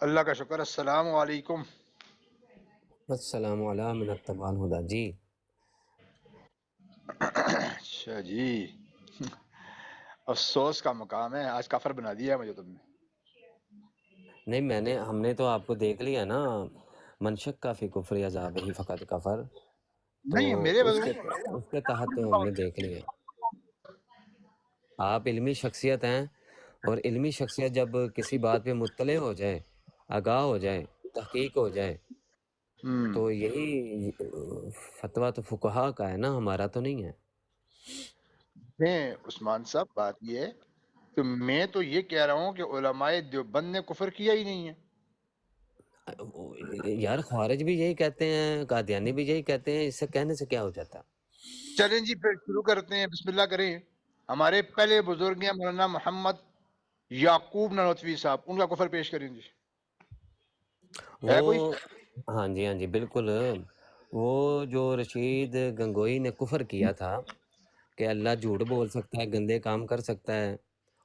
اللہ کا شکر. السلام علیکم. السلام علیکم من التبع الہدی. جی اچھا جی، افسوس کا مقام ہے، آج کافر بنا دیا ہے مجھے تم نے. نہیں، ہم نے تو آپ کو دیکھ لیا نا، منشک کا فی کفر یا ذاب ہی فقط کفر، تو نہیں میرے اس کے تحت تو ہم نے دیکھ لیا. آپ علمی شخصیت ہیں، اور علمی شخصیت جب کسی بات پہ مطلع ہو جائے، آگاہ ہو جائے، تحقیق ہو جائے، تو یہی فتویٰ تو فقہا کا ہے نا، ہمارا تو نہیں ہے. عثمان صاحب بات یہ ہے کہ میں تو یہ کہہ رہا ہوں کہ علماء دیوبند نے کفر کیا ہی نہیں ہے. یار خوارج بھی یہی کہتے ہیں، قادیانی بھی یہی کہتے ہیں، اس سے کہنے سے کیا ہو جاتا؟ چلیں جی پھر شروع کرتے ہیں، بسم اللہ کریں. ہمارے پہلے بزرگ ہیں مولانا محمد یعقوب نانوتوی صاحب، ان کا کفر پیش کریں جی. ہے کوئی؟ وہ ہاں جی بالکل. وہ جو رشید گنگوئی نے کفر کیا تھا کہ اللہ جھوٹ بول سکتا ہے، گندے کام کر سکتا ہے،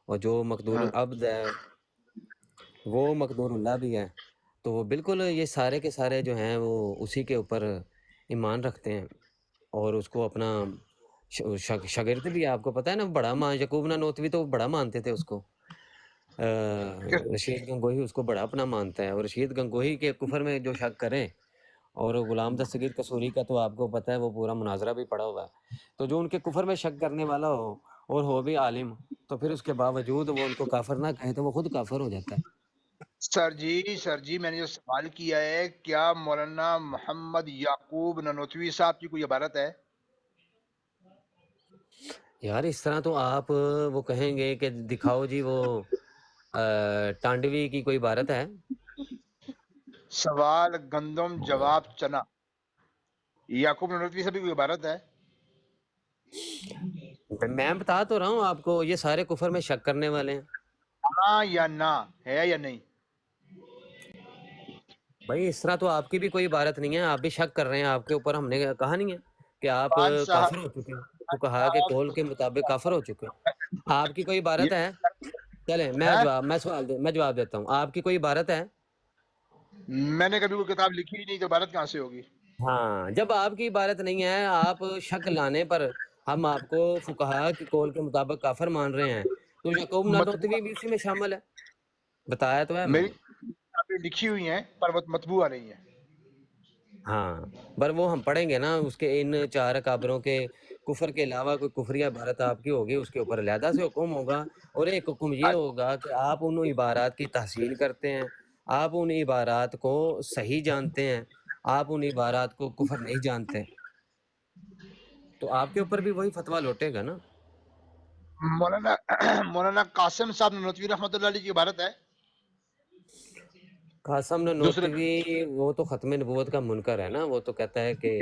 اور جو مقدور العبد ہے وہ مقدور اللہ بھی ہے، تو وہ بالکل یہ سارے کے سارے جو ہیں وہ اسی کے اوپر ایمان رکھتے ہیں، اور اس کو اپنا شاگرد بھی. آپ کو پتہ ہے نا، بڑا یعقوب نانوتوی تو بڑا مانتے تھے اس کو. رشید گنگوہی اس کو بڑا اپنا مانتا ہے، اور رشید گنگوہی کے کفر میں جو شک کرے، اور غلام دستگیر قصوری کا تو آپ کو پتہ ہے وہ پورا مناظرہ بھی پڑا ہوا ہے. تو جو ان کے کفر میں شک کرنے والا ہو اور ہو بھی عالم، تو پھر اس کے باوجود وہ ان کو کافر نہ کہے تو وہ خود کافر ہو جاتا ہے. سر جی میں نے جو سوال کیا ہے، کیا مولانا محمد یعقوب نانوتوی صاحب کی کوئی عبارت ہے؟ یار اس طرح تو آپ وہ کہیں گے کہ دکھاؤ جی وہ ٹانڈوی کی کوئی عبارت ہے. سوال گندم، جواب چنا. یعقوب نانوتوی صاحب کی کوئی عبارت ہے؟ میں بتا تو رہا ہوں آپ کو، یہ سارے کفر میں شک کرنے والے ہیں. ہاں یا نہ، ہے یا نہیں؟ بھائی اس طرح تو آپ کی بھی کوئی عبارت نہیں ہے، آپ بھی شک کر رہے ہیں. آپ کے اوپر ہم نے کہا نہیں ہے کہ آپ خان صاحب، کافر ہو چکے ہیں، تو کہا کہ قول کے مطابق کافر ہو چکے ہیں. آپ کی کوئی عبارت ہے؟ چلیں میں جواب دیتا ہوں. آپ کی کوئی عبارت ہے؟ میں نے کبھی کوئی کتاب لکھی ہی نہیں، تو عبارت کہاں سے ہوگی؟ ہاں، جب آپ کی عبارت نہیں ہے، آپ شک لانے پر ہم آپ کو فقہا کی قول کے مطابق کافر مان رہے ہیں، تو یعقوب نانوتوی بھی اسی میں شامل ہے. بتایا تو ہے میں میری نے. کتابیں لکھی ہوئی ہیں پر مطبوعہ نہیں ہیں. ہاں پر وہ ہم پڑھیں گے نا، اس کے ان 4 اکابروں کے کفر کے علاوہ کوئی کفریہ عبارت آپ کی ہوگی، اس کے اوپر علیحدہ سے حکم ہوگا. اور ایک حکم یہ ہوگا کہ آپ ان عبارات کی تحسین کرتے ہیں، آپ ان عبارات کو صحیح جانتے ہیں، آپ ان عبارات کو کفر نہیں جانتے، تو آپ کے اوپر بھی وہی فتویٰ لوٹے گا نا. مولانا قاسم صاحب نانوتوی رحمۃ اللہ علیہ کی عبارت ہے؟ قاسم نانوتوی وہ تو ختم نبوت کا منکر ہے نا، وہ تو کہتا ہے کہ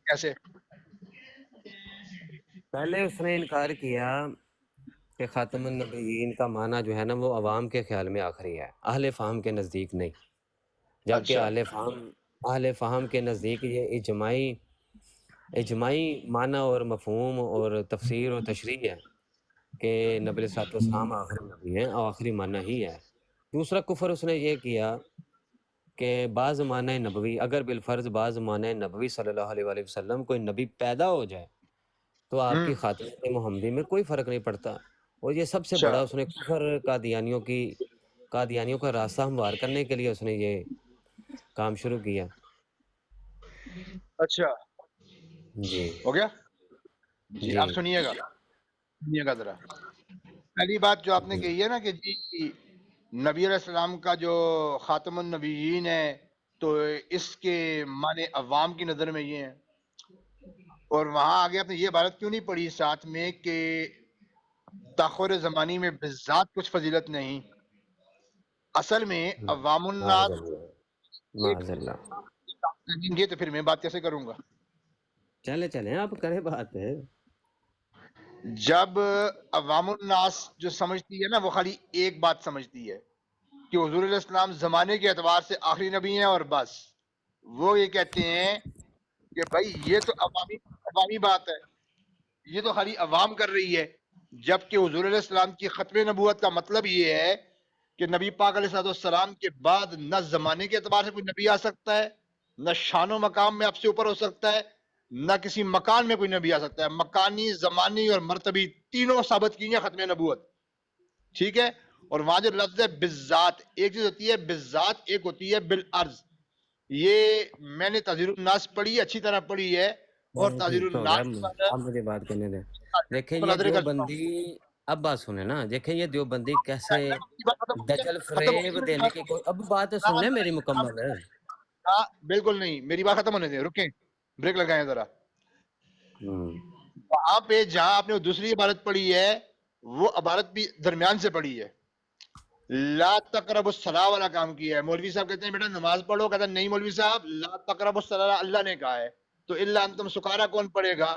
کیسے؟ پہلے اس نے انکار کیا کہ خاتم النبیین کا معنی جو ہے نا وہ عوام کے خیال میں آخری ہے، اہل فہم کے نزدیک نہیں. جبکہ اچھا، اہل فہم کے نزدیک یہ اجماعی معنی اور مفہوم اور تفسیر و تشریح ہے کہ نبی صلی اللہ علیہ وسلم آخری نبی ہیں، اور آخری معنی ہی ہے. دوسرا کفر اس نے یہ کیا کہ بعض معنی نبوی، اگر بالفرض بعض معنی نبوی صلی اللہ علیہ وآلہ وسلم کوئی نبی پیدا ہو جائے تو آپ کی خاتمت محمدی میں کوئی فرق نہیں پڑتا. اور یہ سب سے اچھا بڑا اس نے کفر قادیانیوں کا راستہ ہموار کرنے کے لیے اس نے یہ کام شروع کیا. اچھا جی ہو گیا جی. جی آپ سنیے گا ذرا. پہلی بات جو آپ نے کہی ہے نا کہ جی نبی علیہ السلام کا جو خاتم النبیین ہے تو اس کے معنی عوام کی نظر میں یہ ہیں، اور وہاں آگے آپ نے یہ عبارت کیوں نہیں پڑھی ساتھ میں کہ تاخر زمانی میں بذات کچھ فضیلت نہیں، اصل میں عوام معاذ الناس اللہ معاذ اللہ. کہیں گے تو پھر میں بات کیسے کروں گا؟ چلیں آپ کریں بات ہے. جب عوام الناس جو سمجھتی ہے نا وہ خالی ایک بات سمجھتی ہے کہ حضور علیہ السلام زمانے کے اعتبار سے آخری نبی ہیں اور بس. وہ یہ کہتے ہیں کہ بھائی یہ تو عوامی بات ہے، یہ تو خالی عوام کر رہی ہے، جبکہ حضور علیہ السلام کی ختم نبوت کا مطلب یہ ہے کہ نبی پاک علیہ السلام کے بعد نہ زمانے کے اعتبار سے کوئی نبی آ سکتا ہے، نہ شان و مقام میں آپ سے اوپر ہو سکتا ہے، نہ کسی مکان میں کوئی نبی آ سکتا ہے. مکانی، زمانی اور مرتبی تینوں ثابت کی ہیں ختم نبوت. ٹھیک ہے. اور وہاں جو لفظ ہے بالذات، ایک چیز ہوتی ہے بالذات، ایک ہوتی ہے بالعرض. یہ میں نے تحذیر الناس پڑھی ہے، اچھی طرح پڑھی ہے، اور تحذیر ٹھیک ہو گیا. الناس اب مجھے بات کرنے دیں. دیکھیں یہ مناظرے کر چکا ہوں. دیوبندی، اب بات سنیں نا، دیکھیں یہ دیوبندی کیسے دجل ختم ہو فریب دینے کی کوئی، اب بات سن لیں میری مکمل ہے. ہاں بالکل نہیں، میری بات ختم ہونے دیں، رکیں بریک لگائیں ذرا. وہاں پہ جہاں آپ نے دوسری عبارت پڑھی ہے وہ عبارت بھی درمیان سے پڑھی ہے، لا تقرب الصلاۃ والا کام کیا ہے. مولوی صاحب کہتے ہیں بیٹا نماز پڑھو، کہتا ہے نہیں مولوی صاحب لا تقرب الصلاۃ اللہ نے کہا ہے، تو الا انتم سکارا کون پڑھے گا؟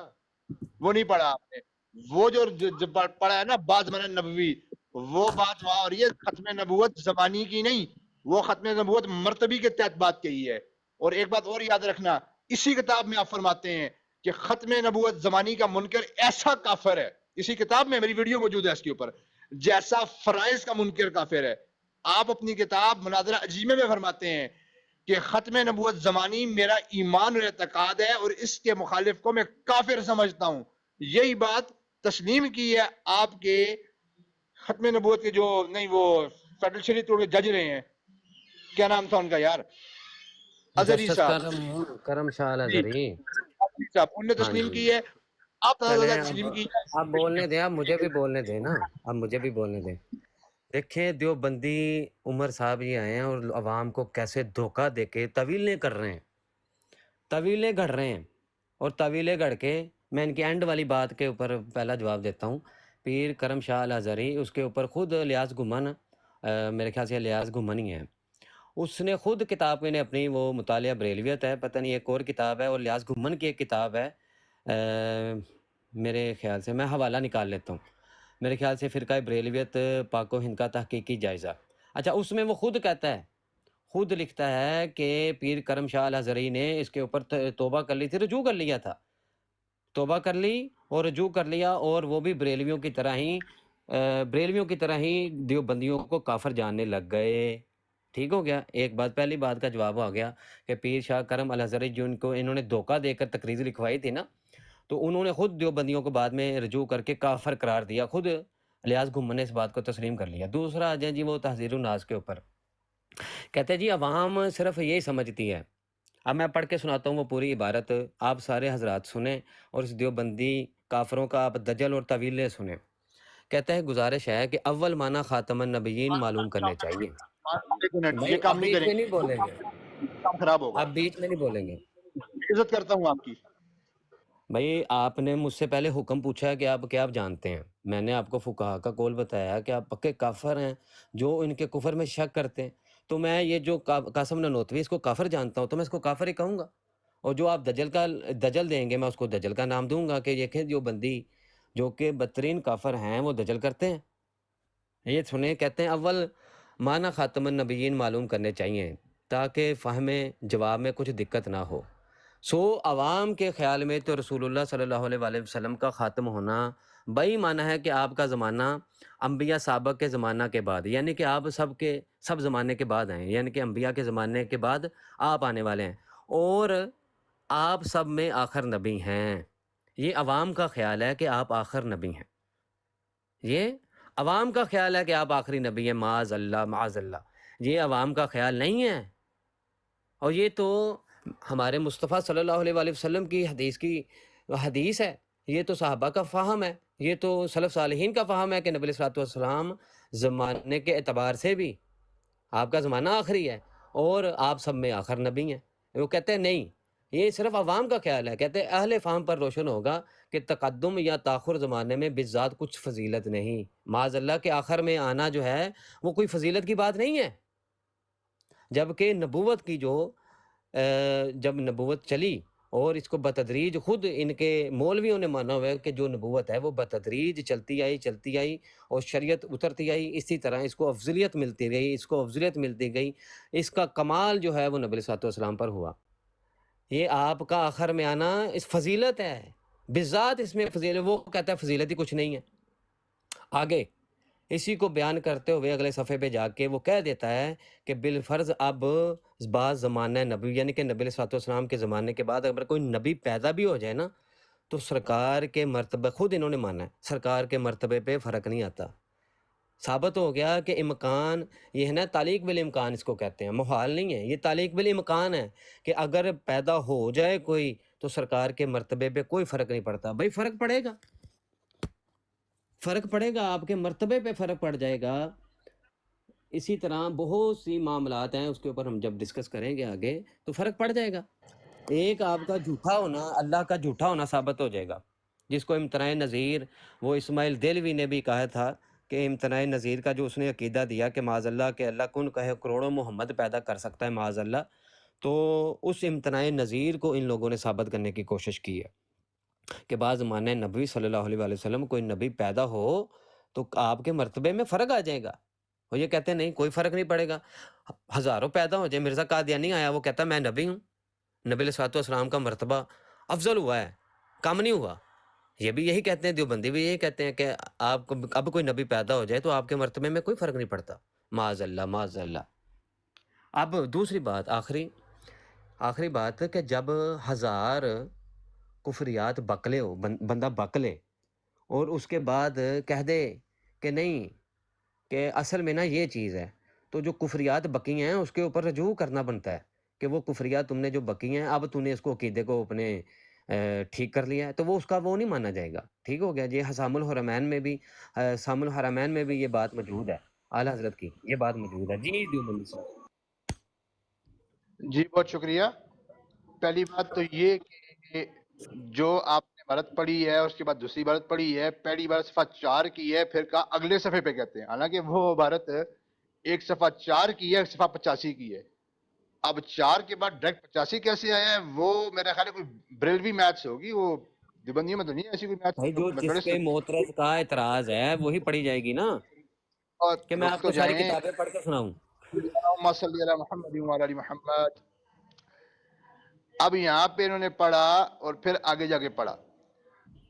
وہ نہیں پڑھا آپ نے. وہ جو پڑھا ہے نا بعض من نبوی، وہ بات وہاں، اور یہ ختم نبوت زمانی کی نہیں، وہ ختم نبوت مرتبی کے تحت بات کہی ہے. اور ایک بات اور یاد رکھنا، اسی کتاب میں آپ فرماتے ہیں کہ ختم نبوت زمانی کا منکر ایسا کافر ہے، اسی کتاب میں میری ویڈیو موجود ہے اس کے اوپر، جیسا فرائض کا منکر کافر ہے. آپ اپنی کتاب مناظرہ عجیمہ میں فرماتے ہیں کہ ختم نبوت زمانی میرا ایمان اور اعتقاد ہے اور اس کے مخالف کو میں کافر سمجھتا ہوں. یہی بات تسلیم کی ہے آپ کے ختم نبوت کے جو نہیں وہ فیڈرل شریف کے جج رہے ہیں، کیا نام تھا ان کا یار، اظہری جسٹس صاحب. کرم شاہ جی الازہری. اظہری صاحب انہوں نے ہاں تسلیم جی کی ہے، آپ چلیں. تسلیم کی اب بولنے دیں، اب مجھے بھی ہے. بولنے دیں نا، اب مجھے بھی بولنے دیں. دیکھیں دیوبندی عمر صاحب یہ آئے ہیں اور عوام کو کیسے دھوکہ دے کے طویلیں کر رہے ہیں، طویلیں گھڑ رہے ہیں. اور طویلیں گھڑ کے میں ان کی اینڈ والی بات کے اوپر پہلا جواب دیتا ہوں. پیر کرم شاہ الازہری، اس کے اوپر خود الیاس گھمن، میرے خیال سے الیاس گھمن ہی ہے، اس نے خود کتاب نے اپنی وہ مطالعہ بریلویت ہے، پتہ نہیں ایک اور کتاب ہے، اور الیاس گھمن کی ایک کتاب ہے، میرے خیال سے میں حوالہ نکال لیتا ہوں، میرے خیال سے فرقہ بریلویت پاک و ہند کا تحقیقی جائزہ. اچھا اس میں وہ خود کہتا ہے، خود لکھتا ہے کہ پیر کرم شاہ الازہری نے اس کے اوپر توبہ کر لی تھی، رجوع کر لیا تھا، توبہ کر لی اور رجوع کر لیا، اور وہ بھی بریلویوں کی طرح ہی دیوبندیوں کو کافر جاننے لگ گئے. ٹھیک ہو گیا. ایک بات، پہلی بات کا جواب آ گیا کہ پیر شاہ کرم الازہری جو ان کو انہوں نے دھوکہ دے کر تقریر لکھوائی تھی نا، تو انہوں نے خود دیوبندیوں کو بعد میں رجوع کر کے کافر قرار دیا. خود الیاس گھمن نے اس بات کو تسلیم کر لیا. دوسرا آ جائیں جی وہ تحذیر الناس کے اوپر، کہتے ہیں جی عوام صرف یہی سمجھتی ہے. اب میں پڑھ کے سناتا ہوں وہ پوری عبارت، آپ سارے حضرات سنیں اور اس دیوبندی کافروں کا آپ دجل اور طویلیں سنیں. کہتا ہے گزارش ہے کہ اول معنی خاتم النبیین معلوم کرنے چاہیے. ایک منٹ، بھائی یہ کام اب نہیں بیچ کریں میں گے، نہیں بولیں گے، کام خراب ہوگا. اب بیچ میں نہیں بولیں گے. عزت کرتا ہوں آپ کی. بھائی آپ نے مجھ سے پہلے حکم پوچھا ہے کہ آپ کیا آپ جانتے ہیں، میں نے آپ کو فقہا کا قول بتایا کہ آپ پکے کافر ہیں جو ان کے کفر میں شک کرتے ہیں. تو میں یہ جو قاسم نانوتوی اس کو کافر جانتا ہوں تو میں اس کو کافر ہی کہوں گا. اور جو آپ دجل دیں گے میں اس کو دجل کا نام دوں گا کہ یہ جو بندی جو کہ بدترین کافر ہیں وہ دجل کرتے ہیں. یہ سنیں، کہتے ہیں اول معنی خاتم النبیین معلوم کرنے چاہیے تاکہ فہم جواب میں کچھ دقت نہ ہو. عوام کے خیال میں تو رسول اللہ صلی اللہ علیہ وآلہ وسلم کا خاتم ہونا بھائی معنی ہے کہ آپ کا زمانہ انبیاء سابق کے زمانہ کے بعد، یعنی کہ آپ سب زمانے کے بعد ہیں، یعنی کہ انبیاء کے زمانے کے بعد آپ آنے والے ہیں اور آپ سب میں آخر نبی ہیں. یہ عوام کا خیال ہے کہ آپ آخر نبی ہیں. یہ عوام کا خیال ہے کہ آپ آخری نبی ہیں، معاذ اللہ معاذ اللہ، یہ عوام کا خیال نہیں ہے۔ اور یہ تو ہمارے مصطفیٰ صلی اللہ علیہ وآلہ وسلم کی حدیث ہے، یہ تو صحابہ کا فہم ہے، یہ تو سلف صالحین کا فہم ہے کہ نبی صلی اللہ علیہ وسلم زمانے کے اعتبار سے بھی آپ کا زمانہ آخری ہے اور آپ سب میں آخر نبی ہیں۔ وہ کہتے ہیں نہیں، یہ صرف عوام کا خیال ہے، کہتے ہیں اہل فہم پر روشن ہوگا کہ تقدم یا تاخر زمانے میں بالذات کچھ فضیلت نہیں، معاذ اللہ کے آخر میں آنا جو ہے وہ کوئی فضیلت کی بات نہیں ہے، جبکہ نبوت کی جب نبوت چلی اور اس کو بتدریج خود ان کے مولویوں نے مانا ہوا ہے کہ جو نبوت ہے وہ بتدریج چلتی آئی اور شریعت اترتی آئی، اسی طرح اس کو افضلیت ملتی گئی، اس کا کمال جو ہے وہ نبی صلی اللہ علیہ وسلم پر ہوا۔ یہ آپ کا آخر میں آنا اس فضیلت ہے، بالذات اس میں فضیلت، وہ کہتا ہے فضیلت ہی کچھ نہیں ہے۔ آگے اسی کو بیان کرتے ہوئے اگلے صفحے پہ جا کے وہ کہہ دیتا ہے کہ بالفرض اب بعض زمانہ نبی، یعنی کہ نبی صلی اللہ علیہ وسلم کے زمانے کے بعد اگر کوئی نبی پیدا بھی ہو جائے نا تو سرکار کے مرتبہ، خود انہوں نے مانا ہے، سرکار کے مرتبے پہ فرق نہیں آتا۔ ثابت ہو گیا کہ امکان، یہ ہے نا تعلیق بالامکان اس کو کہتے ہیں، محال نہیں ہے، یہ تعلیق بالامکان ہے کہ اگر پیدا ہو جائے کوئی تو سرکار کے مرتبے پہ کوئی فرق نہیں پڑتا۔ بھائی فرق پڑے گا، آپ کے مرتبے پہ فرق پڑ جائے گا۔ اسی طرح بہت سی معاملات ہیں، اس کے اوپر ہم جب ڈسکس کریں گے آگے تو فرق پڑ جائے گا۔ ایک آپ کا جھوٹا ہونا، اللہ کا جھوٹا ہونا ثابت ہو جائے گا، جس کو امتناع نظیر، وہ اسماعیل دہلوی نے بھی کہا تھا کہ امتناع نظیر کا جو اس نے عقیدہ دیا کہ معاذ اللہ کہ اللہ کن کہے کروڑوں محمد پیدا کر سکتا ہے معاذ اللہ، تو اس امتناع نظیر کو ان لوگوں نے ثابت کرنے کی کوشش کی ہے کہ بعض زمانہ نبوی صلی اللہ علیہ وآلہ وسلم کوئی نبی پیدا ہو تو آپ کے مرتبے میں فرق آ جائے گا۔ وہ یہ کہتے ہیں نہیں، کوئی فرق نہیں پڑے گا، ہزاروں پیدا ہو جائے، مرزا قادیانی آیا وہ کہتا میں نبی ہوں، نبی علیہ السلام کا مرتبہ افضل ہوا ہے، کم نہیں ہوا۔ یہ بھی یہی کہتے ہیں، دیوبندی بھی یہی کہتے ہیں کہ آپ کو اب کوئی نبی پیدا ہو جائے تو آپ کے مرتبے میں کوئی فرق نہیں پڑتا، معاذ اللہ معاذ اللہ۔ اب دوسری بات، آخری بات کہ جب ہزار کفریات بکلے ہو، بندہ بکلے اور اس کے بعد کہہ دے کہ نہیں کہ اصل میں نا یہ چیز ہے، تو جو کفریات بکی ہیں اس کے اوپر رجوع کرنا بنتا ہے کہ وہ کفریات تم نے جو بکی ہیں اب تم نے اس کو عقیدے کو اپنے ٹھیک کر لیا ہے، تو وہ اس کا وہ نہیں مانا جائے گا۔ ٹھیک ہو گیا؟ یہ سام الحرمین میں بھی یہ بات موجود ہے، اعلیٰ حضرت کی یہ بات موجود ہے۔ جی دیوبندی صاحب۔ جی بہت شکریہ۔ پہلی بات تو یہ کہ جو آپ نے عبارت پڑھی ہے اس کے بعد دوسری عبارت پڑھی ہے، پہلی عبارت صفحہ 4 کی ہے، پھر کہا اگلے صفحے پہ کہتے ہیں، حالانکہ وہ عبارت ایک صفحہ 4 کی ہے، ایک صفحہ 85 کی ہے۔ اب 4 کے بعد ڈائریکٹ 85 کیسے آیا ہے؟ وہ میرا خیال ہے کوئی بریلوی میتھس ہوگی، وہ دیوبندیوں میں تو نہیں ایسی کوئی بھائی جو جس پہ معترض کا اعتراض ہے وہی پڑھی جائے گی نا، کہ میں آپ کو ساری کتابیں پڑھ کے سناؤں؟ اللہم صلی علی محمد وعلی آل محمد۔ اب یہاں پہ انہوں نے پڑھا اور پھر آگے جا کے پڑھا۔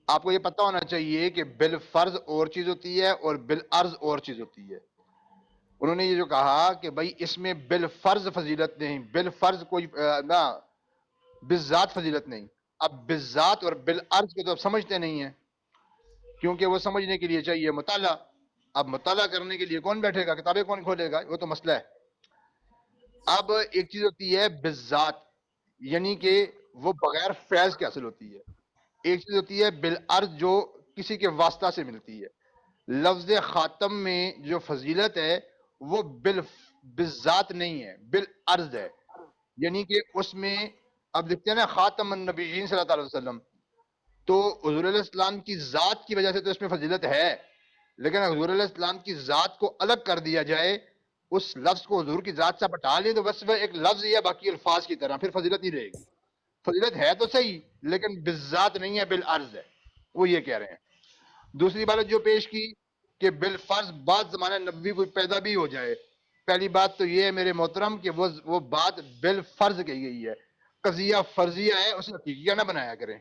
آپ کو یہ پتہ ہونا چاہیے کہ بالفرض اور چیز ہوتی ہے اور بالعرض اور چیز ہوتی ہے۔ انہوں نے یہ جو کہا کہ بھائی اس میں بالفرض فضیلت نہیں، بالفرض کوئی نہ بالذات فضیلت نہیں۔ اب بالذات اور بالعرض کو تو اب سمجھتے نہیں ہیں، کیونکہ وہ سمجھنے کے لیے چاہیے مطالعہ۔ اب مطالعہ کرنے کے لیے کون بیٹھے گا، کتابیں کون کھولے گا، وہ تو مسئلہ ہے۔ اب ایک چیز ہوتی ہے بالذات، یعنی کہ وہ بغیر فیض کے حاصل ہوتی ہے۔ ایک چیز ہوتی ہے بالعرض جو کسی کے واسطہ سے ملتی ہے۔ لفظ خاتم میں جو فضیلت ہے وہ بالذات نہیں ہے، بالعرض ہے، یعنی کہ اس میں اب دیکھتے ہیں نا خاتم النبیین صلی اللہ علیہ وسلم، تو حضور علیہ السلام کی ذات کی وجہ سے تو اس میں فضیلت ہے، لیکن حضور علیہ السلام کی ذات کو الگ کر دیا جائے، اس لفظ کو حضور کی ذات سے ہٹا لے تو بس وہ ایک لفظ ہی ہے باقی الفاظ کی طرح، پھر فضیلت نہیں رہے گی۔ فضیلت ہے تو صحیح لیکن بالذات نہیں ہے، بالعرض ہے، وہ یہ کہہ رہے ہیں۔ دوسری بات جو پیش کی کہ بالفرض بعد زمانہ نبوی کوئی پیدا بھی ہو جائے، پہلی بات تو یہ ہے میرے محترم کہ وہ بات بالفرض کہی گئی ہے، قضیہ فرضیہ ہے، اسے حقیقیہ نہ بنایا کریں۔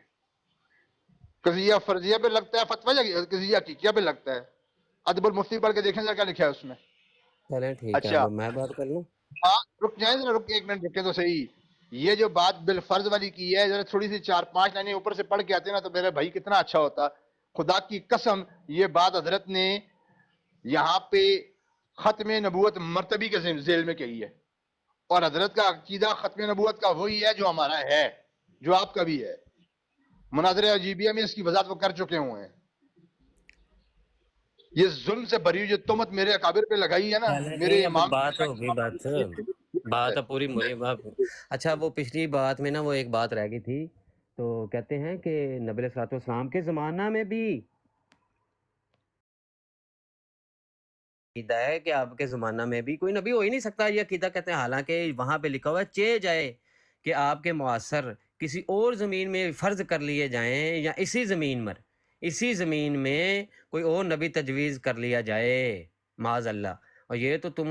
قضیہ فرضیہ پہ لگتا ہے فتویٰ یا قضیہ حقیقیہ پہ لگتا ہے؟ ادب المفتی پڑھ کے دیکھیں ذرا کیا لکھا ہے اس میں۔ چلیں ٹھیک ہے، اچھا میں بات کر لوں؟ ہاں رک جائیں ذرا، رک ایک منٹ رکے تو صحیح۔ یہ جو بات بالفرض والی کی ہے ذرا تھوڑی سی 4-5 لائنیں اوپر سے پڑھ کے آتے نا تو میرے بھائی کتنا اچھا ہوتا۔ خدا کی قسم یہ بات حضرت نے یہاں پہ ختم نبوت مرتبی کے ذیل میں کہی ہے، اور حضرت کا عقیدہ ختم نبوت کا وہی ہے جو ہمارا ہے، جو آپ کا بھی ہے۔ مناظر عجیبیہ میں اس کی وضاحت وہ کر چکے ہوئے ہیں۔ یہ ظلم سے بری جو تہمت میرے اکابر پہ لگائی ہے نا، چلے میرے نہیں، اب امام بات ہو گئی، بات اب پوری اچھا وہ پچھلی بات میں نا وہ ایک بات رہ گئی تھی، تو کہتے ہیں کہ نبی علیہ السلام کے زمانہ میں بھی عقیدہ ہے کہ آپ کے زمانہ میں بھی کوئی نبی ہو ہی نہیں سکتا یہ عقیدہ کہتے ہیں، حالانکہ وہاں پہ لکھا ہوا ہے چے جائے کہ آپ کے معاصر کسی اور زمین میں فرض کر لیے جائیں یا اسی زمین میں کوئی اور نبی تجویز کر لیا جائے، معاذ اللہ۔ اور یہ تو تم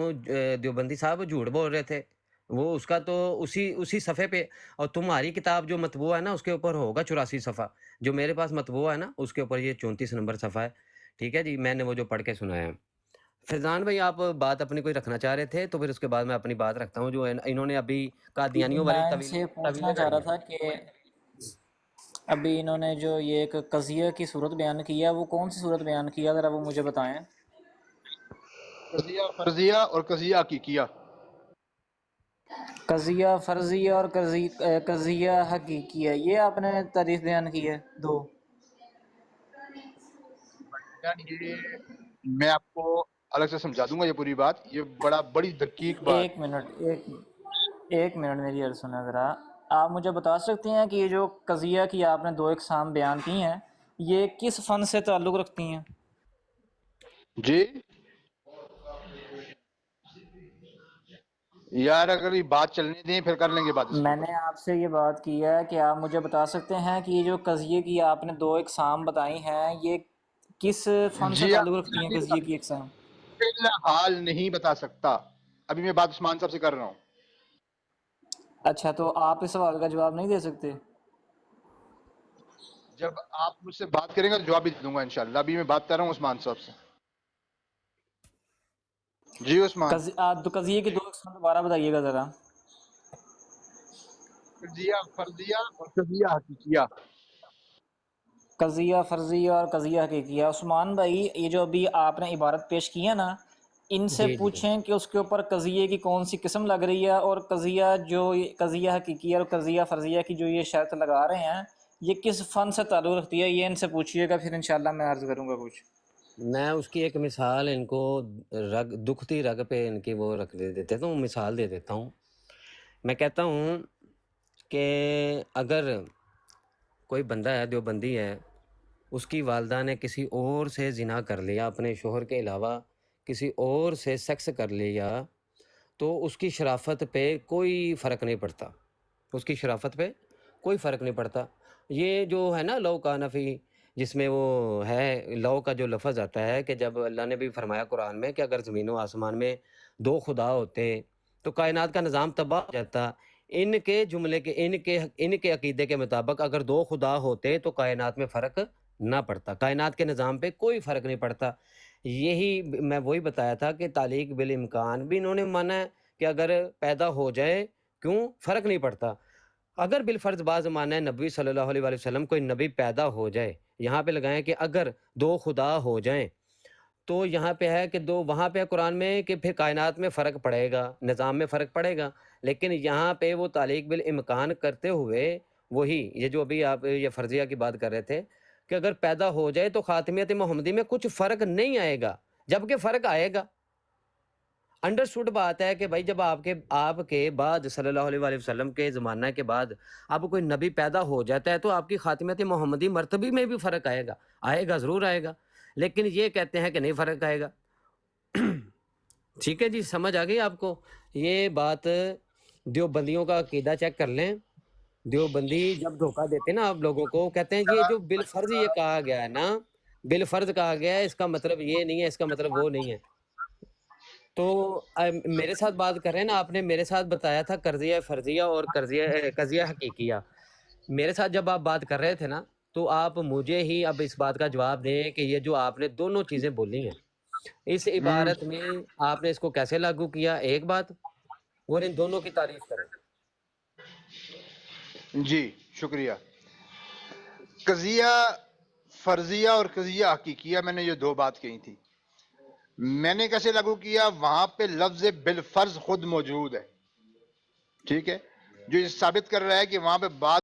دیوبندی صاحب جھوٹ بول رہے تھے، وہ اس کا تو اسی صفحے پہ، اور تمہاری کتاب جو مطبوع ہے نا اس کے اوپر ہوگا 84 صفحہ، جو میرے پاس مطبوع ہے نا اس کے اوپر یہ 34 نمبر صفحہ ہے، ٹھیک ہے جی، میں نے وہ جو پڑھ کے سنایا ہے۔ فیضان بھائی آپ بات اپنی کوئی رکھنا چاہ رہے تھے تو پھر اس کے بعد میں اپنی بات رکھتا ہوں، جو انہوں نے ابھی قادیانیوں والی میں ان سے پوچھنا چاہ رہا تھا کہ ابھی انہوں نے جو یہ ایک قضیہ کی صورت بیان کی ہے وہ کون سی صورت بیان کی ہے، ذرا وہ مجھے بتائیں۔ قضیہ فرضیہ اور قضیہ حقیقیہ۔ قضیہ فرضیہ اور قضیہ حقیقیہ، یہ آپ نے تعریف بیان کی ہے دو۔ یہ میں آپ کو الگ سے سمجھا دوں گا یہ پوری بات، یہ بڑی دقیق بات۔ ایک منٹ میری عرض سنیں ذرا، آپ مجھے بتا سکتے ہیں کہ یہ جو قضیہ کی آپ نے دو اقسام بیان کی ہیں یہ کس فن سے تعلق رکھتی ہیں؟ جی یار اگر یہ بات چلنے دیں پھر کر لیں گے بات۔ میں نے آپ سے یہ بات کی ہے کہ آپ مجھے بتا سکتے ہیں کہ یہ جو قضیے کی آپ نے دو اقسام بتائی ہیں یہ کس فن سے تعلق رکھتی ہیں قضیے کی اقسام؟ فی الحال نہیں بتا سکتا، ابھی میں بات عثمان صاحب سے کر رہا ہوں۔ اچھا تو آپ اس سوال کا جواب نہیں دے سکتے؟ جب آپ مجھ سے بات کریں گے تو جواب بھی دوں گا انشاءاللہ، ابھی میں بات کر رہا ہوں عثمان صاحب سے۔ جی عثمان، قضیے کی دو اقسام دوبارہ بتائیے گا ذرا۔ قضیہ فرضیہ اور قضیہ حقیقیہ۔ قضیہ فرضیہ اور قضیہ حقیقیہ۔ عثمان بھائی یہ جو ابھی آپ نے عبارت پیش کی ہے نا، ان سے پوچھیں کہ اس کے اوپر قضیے کی کون سی قسم لگ رہی ہے، اور قضیہ حقیقیہ اور قضیہ فرضیہ کی جو یہ شرط لگا رہے ہیں یہ کس فن سے تعلق رکھتی ہے، یہ ان سے پوچھیے گا، پھر انشاءاللہ میں عرض کروں گا کچھ۔ میں اس کی ایک مثال ان کو دکھتی رگ پہ ان کی وہ رکھ دیتے تو مثال دے دیتا ہوں۔ میں کہتا ہوں کہ اگر کوئی بندہ ہے دیوبندی ہے، اس کی والدہ نے کسی اور سے زنا کر لیا، اپنے شوہر کے علاوہ کسی اور سے سیکس کر لیا، تو اس کی شرافت پہ کوئی فرق نہیں پڑتا، اس کی شرافت پہ کوئی فرق نہیں پڑتا۔ یہ جو ہے نا لو کا نفی، جس میں وہ ہے لو کا جو لفظ آتا ہے کہ جب اللہ نے بھی فرمایا قرآن میں کہ اگر زمین و آسمان میں دو خدا ہوتے تو کائنات کا نظام تباہ ہو جاتا۔ ان کے جملے کے ان کے عقیدے کے مطابق اگر دو خدا ہوتے تو کائنات میں فرق نہ پڑتا، کائنات کے نظام پہ کوئی فرق نہیں پڑتا۔ یہی میں وہی بتایا تھا کہ تعلیق بالامکان بھی انہوں نے مانا ہے کہ اگر پیدا ہو جائے کیوں فرق نہیں پڑتا۔ اگر بالفرض بعض زمانہ نبی صلی اللہ علیہ وآلہ وسلم کوئی نبی پیدا ہو جائے، یہاں پہ لگائیں کہ اگر دو خدا ہو جائیں، تو یہاں پہ ہے کہ وہاں پہ قرآن میں کہ پھر کائنات میں فرق پڑے گا، نظام میں فرق پڑے گا، لیکن یہاں پہ وہ تعلیق بالامکان کرتے ہوئے وہی یہ جو ابھی آپ یہ فرضیہ کی بات کر رہے تھے کہ اگر پیدا ہو جائے تو خاتمیت محمدی میں کچھ فرق نہیں آئے گا، جبکہ فرق آئے گا۔ انڈرسٹوڈ بات ہے کہ بھائی جب آپ کے بعد صلی اللہ علیہ وآلہ وسلم کے زمانہ کے بعد اب کوئی نبی پیدا ہو جاتا ہے تو آپ کی خاتمیت محمدی مرتبی میں بھی فرق آئے گا ضرور آئے گا، لیکن یہ کہتے ہیں کہ نہیں فرق آئے گا۔ ٹھیک ہے جی، سمجھ آ گئی آپ کو؟ یہ بات دیوبندیوں کا عقیدہ چیک کر لیں، دیوبندی جب دھوکہ دیتے ہیں نا آپ لوگوں کو، کہتے ہیں یہ جو بالفرض یہ کہا گیا ہے نا، بالفرض کہا گیا ہے، اس کا مطلب یہ نہیں ہے، اس کا مطلب وہ نہیں ہے۔ تو میرے ساتھ بات کر رہے ہیں نا، آپ نے میرے ساتھ بتایا تھا قضیہ فرضیہ اور قضیہ حقیقیہ، میرے ساتھ جب آپ بات کر رہے تھے نا تو آپ مجھے ہی اب اس بات کا جواب دیں کہ یہ جو آپ نے دونوں چیزیں بولی ہیں اس عبارت میں آپ نے اس کو کیسے لاگو کیا، ایک بات، اور ان دونوں کی تعریف کریں۔ جی شکریہ۔ قضیہ فرضیہ اور قضیہ حقیقیہ، میں نے یہ دو بات کہی تھی۔ میں نے کیسے لاگو کیا؟ وہاں پہ لفظ بالفرض خود موجود ہے، ٹھیک ہے، جو یہ ثابت کر رہا ہے کہ وہاں پہ بات